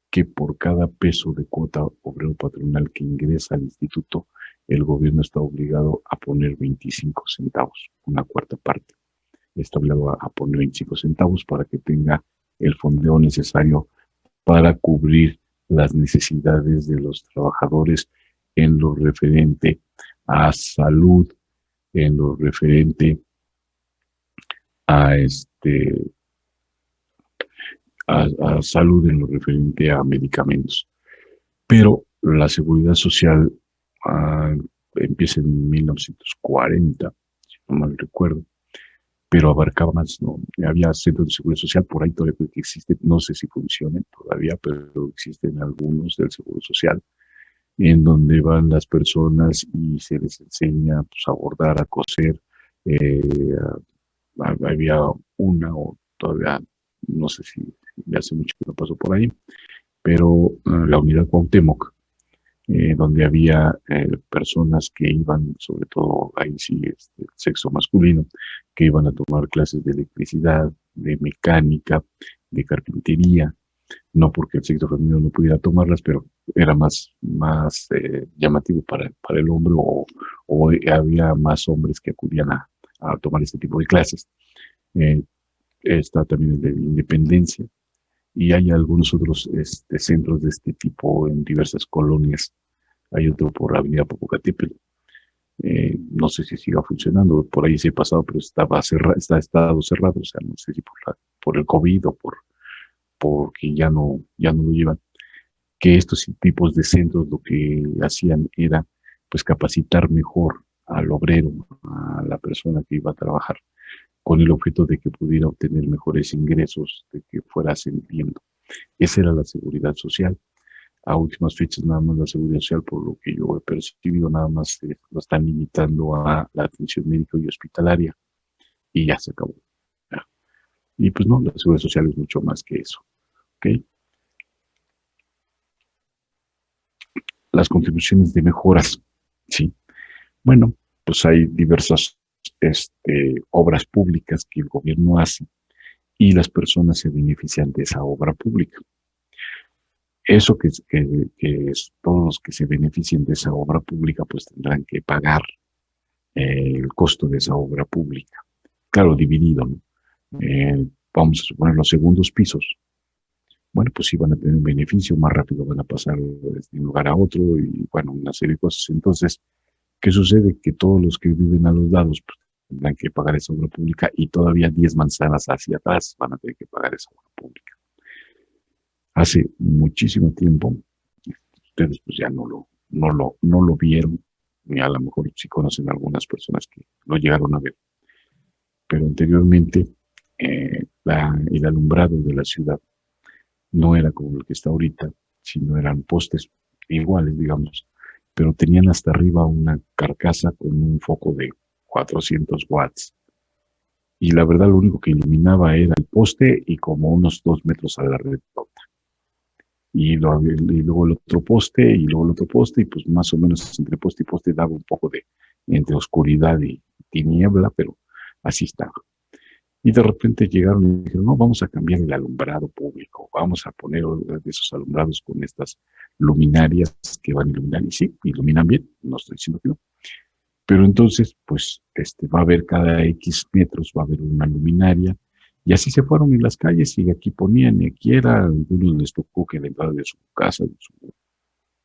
que por cada peso de cuota obrero patronal que ingresa al instituto, el gobierno está obligado a poner 25 centavos, una cuarta parte. Está obligado a poner 25 centavos para que tenga el fondeo necesario para cubrir las necesidades de los trabajadores en lo referente a salud, en lo referente a salud, en lo referente a medicamentos. Pero la seguridad social empieza en 1940, si no mal recuerdo, pero abarcaba más, ¿no? Había centros de seguridad social, por ahí todavía que existen, no sé si funcionan todavía, pero existen algunos del Seguro Social, en donde van las personas y se les enseña pues, a bordar, a coser. Había una, o todavía, no sé si hace mucho que no pasó por ahí, pero la unidad Cuauhtémoc, donde había personas que iban, sobre todo ahí sí, sexo masculino, que iban a tomar clases de electricidad, de mecánica, de carpintería, no porque el sexo femenino no pudiera tomarlas, pero era más llamativo para el hombre o había más hombres que acudían a tomar este tipo de clases. Está también el de Independencia y hay algunos otros centros de este tipo en diversas colonias. Hay otro por Avenida Popocatépetl. No sé si siga funcionando, por ahí se ha pasado, pero está estado cerrado, o sea, no sé si por el COVID o porque ya no lo llevan. Que estos tipos de centros lo que hacían era pues capacitar mejor al obrero, a la persona que iba a trabajar, con el objeto de que pudiera obtener mejores ingresos, de que fuera ascendiendo. Esa era la seguridad social. A últimas fechas nada más la seguridad social, por lo que yo he percibido, nada más lo están limitando a la atención médica y hospitalaria y ya se acabó. ¿Ya? Y pues no, la seguridad social es mucho más que eso. ¿Ok? Las contribuciones de mejoras, ¿sí? Bueno, pues hay diversas obras públicas que el gobierno hace y las personas se benefician de esa obra pública. Eso que es, todos los que se beneficien de esa obra pública pues tendrán que pagar el costo de esa obra pública. Claro, dividido, ¿no? Vamos a suponer los segundos pisos. Bueno, pues sí van a tener un beneficio, más rápido van a pasar de un lugar a otro y bueno, una serie de cosas. Entonces, ¿qué sucede? Que todos los que viven a los lados pues, tendrán que pagar esa obra pública y todavía 10 manzanas hacia atrás van a tener que pagar esa obra pública. Hace muchísimo tiempo, ustedes pues ya no lo vieron, ni a lo mejor sí conocen algunas personas que lo llegaron a ver, pero anteriormente el alumbrado de la ciudad no era como el que está ahorita, sino eran postes iguales, digamos, pero tenían hasta arriba una carcasa con un foco de 400 watts. Y la verdad lo único que iluminaba era el poste y como unos 2 metros a la redonda. Y luego el otro poste, y luego el otro poste, y pues más o menos entre poste y poste daba un poco de entre oscuridad y tiniebla, pero así estaba. Y de repente llegaron y dijeron, no, vamos a cambiar el alumbrado público, vamos a poner de esos alumbrados con estas luminarias que van a iluminar, y sí, iluminan bien, no estoy diciendo que no. Pero entonces, pues, va a haber cada X metros, va a haber una luminaria, y así se fueron en las calles, y aquí ponían, y aquí era, a algunos les tocó que la entrada de su casa, de su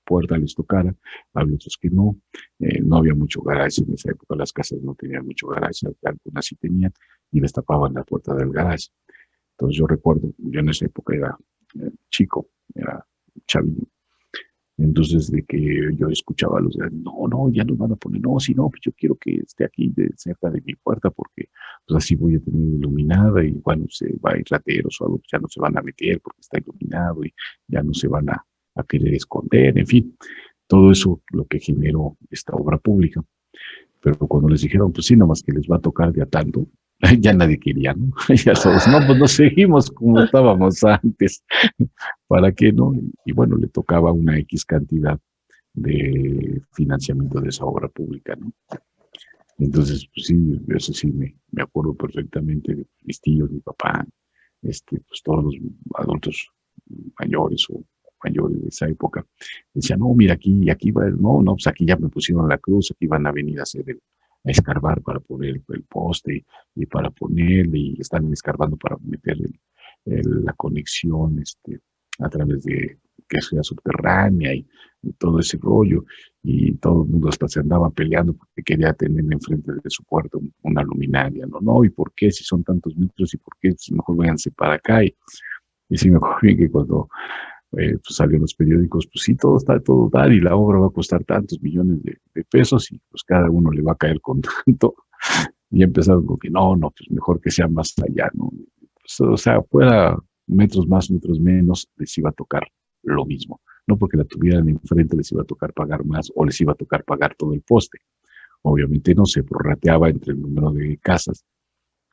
puerta les tocara, a otros que no. No había mucho garage en esa época, las casas no tenían mucho garage, algunas sí tenían, y les tapaban la puerta del garage. Entonces yo recuerdo, yo en esa época era chico, era chavillo, entonces de que yo escuchaba a los de, no, ya nos van a poner, no, si no, pues yo quiero que esté aquí cerca de mi puerta, porque pues así voy a tener iluminada, y bueno, se va a ir rateros o algo, ya no se van a meter porque está iluminado, y ya no se van a querer esconder, en fin, todo eso lo que generó esta obra pública. Pero cuando les dijeron, pues sí, nomás que les va a tocar de a tanto, ya nadie quería, ¿no? Ya todos, no, pues nos seguimos como estábamos antes, ¿para qué no? Y bueno, le tocaba una X cantidad de financiamiento de esa obra pública, ¿no? Entonces, pues sí, eso sí me acuerdo perfectamente de mis tíos, mi papá, pues todos los adultos mayores o mayores de esa época, decían, no, mira, aquí va, no, pues aquí ya me pusieron la cruz, aquí van a venir a hacer a escarbar para poner el poste y para ponerle, y están escarbando para meter la conexión a través de que sea subterránea y todo ese rollo, y todo el mundo hasta se andaba peleando porque quería tener enfrente de su puerta una luminaria, no, ¿y por qué si son tantos metros? ¿Y por qué? Pues mejor váyanse para acá, y sí me acuerdo bien que cuando pues salió en los periódicos, pues sí, todo está, todo tal, y la obra va a costar tantos millones de pesos, y pues cada uno le va a caer con tanto, y empezaron con que no, pues mejor que sea más allá, ¿no? Pues, o sea, fuera metros más, metros menos, les iba a tocar lo mismo, no porque la tuvieran enfrente les iba a tocar pagar más, o les iba a tocar pagar todo el poste, obviamente no se prorrateaba entre el número de casas,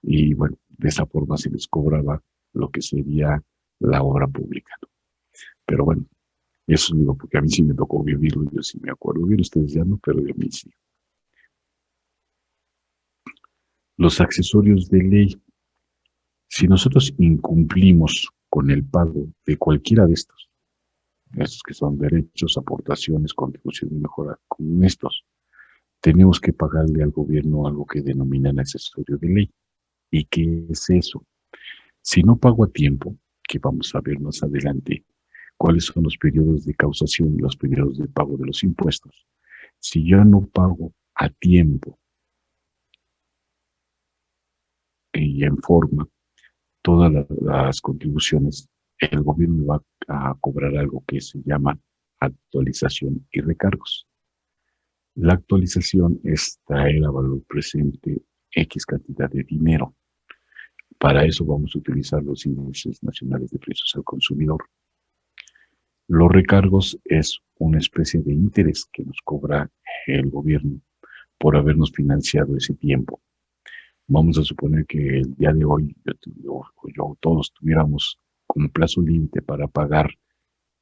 y bueno, de esa forma se les cobraba lo que sería la obra pública, ¿no? Pero bueno, eso digo porque a mí sí me tocó vivirlo, yo sí me acuerdo bien, ustedes ya no, pero de mí sí. Los accesorios de ley, si nosotros incumplimos con el pago de cualquiera de estos que son derechos, aportaciones, contribuciones, mejora, con estos, tenemos que pagarle al gobierno algo que denominan accesorio de ley. ¿Y qué es eso? Si no pago a tiempo, que vamos a ver más adelante, cuáles son los periodos de causación y los periodos de pago de los impuestos. Si yo no pago a tiempo y en forma todas las contribuciones, el gobierno va a cobrar algo que se llama actualización y recargos. La actualización es traer a valor presente X cantidad de dinero. Para eso vamos a utilizar los índices nacionales de precios al consumidor. Los recargos es una especie de interés que nos cobra el gobierno por habernos financiado ese tiempo. Vamos a suponer que el día de hoy yo todos tuviéramos como plazo límite para pagar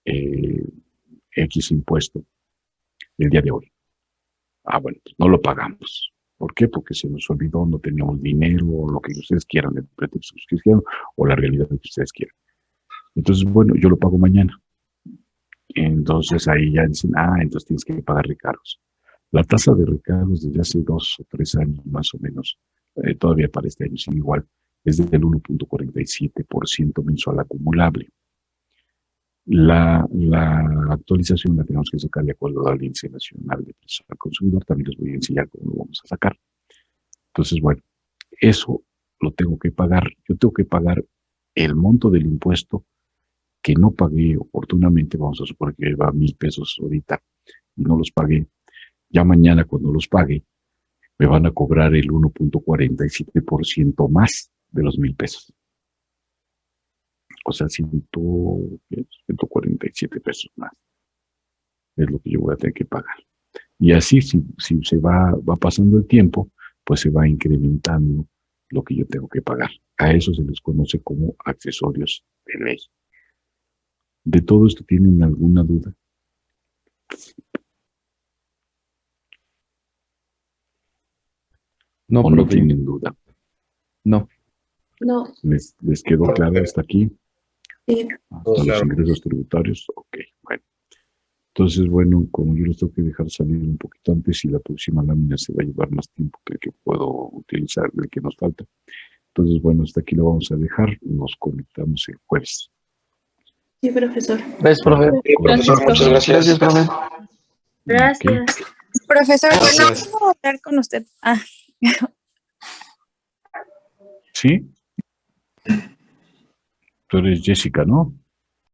X impuesto el día de hoy. Bueno, pues no lo pagamos. ¿Por qué? Porque se nos olvidó, no teníamos dinero, o lo que ustedes quieran, el pretexto que ustedes quieran, o la realidad que ustedes quieran. Entonces, bueno, yo lo pago mañana. Entonces ahí ya dicen, entonces tienes que pagar recargos. La tasa de recargos desde hace 2 o 3 años más o menos, todavía para este año sigue igual, es del 1.47% mensual acumulable. La actualización la tenemos que sacar de acuerdo al índice nacional de precios al consumidor. También les voy a enseñar cómo lo vamos a sacar. Entonces, bueno, eso lo tengo que pagar. Yo tengo que pagar el monto del impuesto que no pagué oportunamente. Vamos a suponer que va 1,000 pesos ahorita y no los pagué. Ya mañana, cuando los pague, me van a cobrar el 1.47% más de los 1,000 pesos. O sea, 147 pesos más. Es lo que yo voy a tener que pagar. Y así, si se va pasando el tiempo, pues se va incrementando lo que yo tengo que pagar. A eso se les conoce como accesorios de ley. ¿De todo esto tienen alguna duda? No, ¿O no profe. tienen duda? No. No. ¿Les quedó claro hasta aquí? Sí. Hasta los ingresos tributarios. Ok, bueno. Entonces, bueno, como yo les tengo que dejar salir un poquito antes y la próxima lámina se va a llevar más tiempo que el que puedo utilizar, el que nos falta. Entonces, bueno, hasta aquí lo vamos a dejar. Nos conectamos el jueves. Sí, profesor. Gracias, profe. Profesor, muchas gracias. Gracias, profe. Gracias. Profesor, Gracias. ¿no puedo hablar con usted? ¿Sí? Tú eres Jessica, ¿no?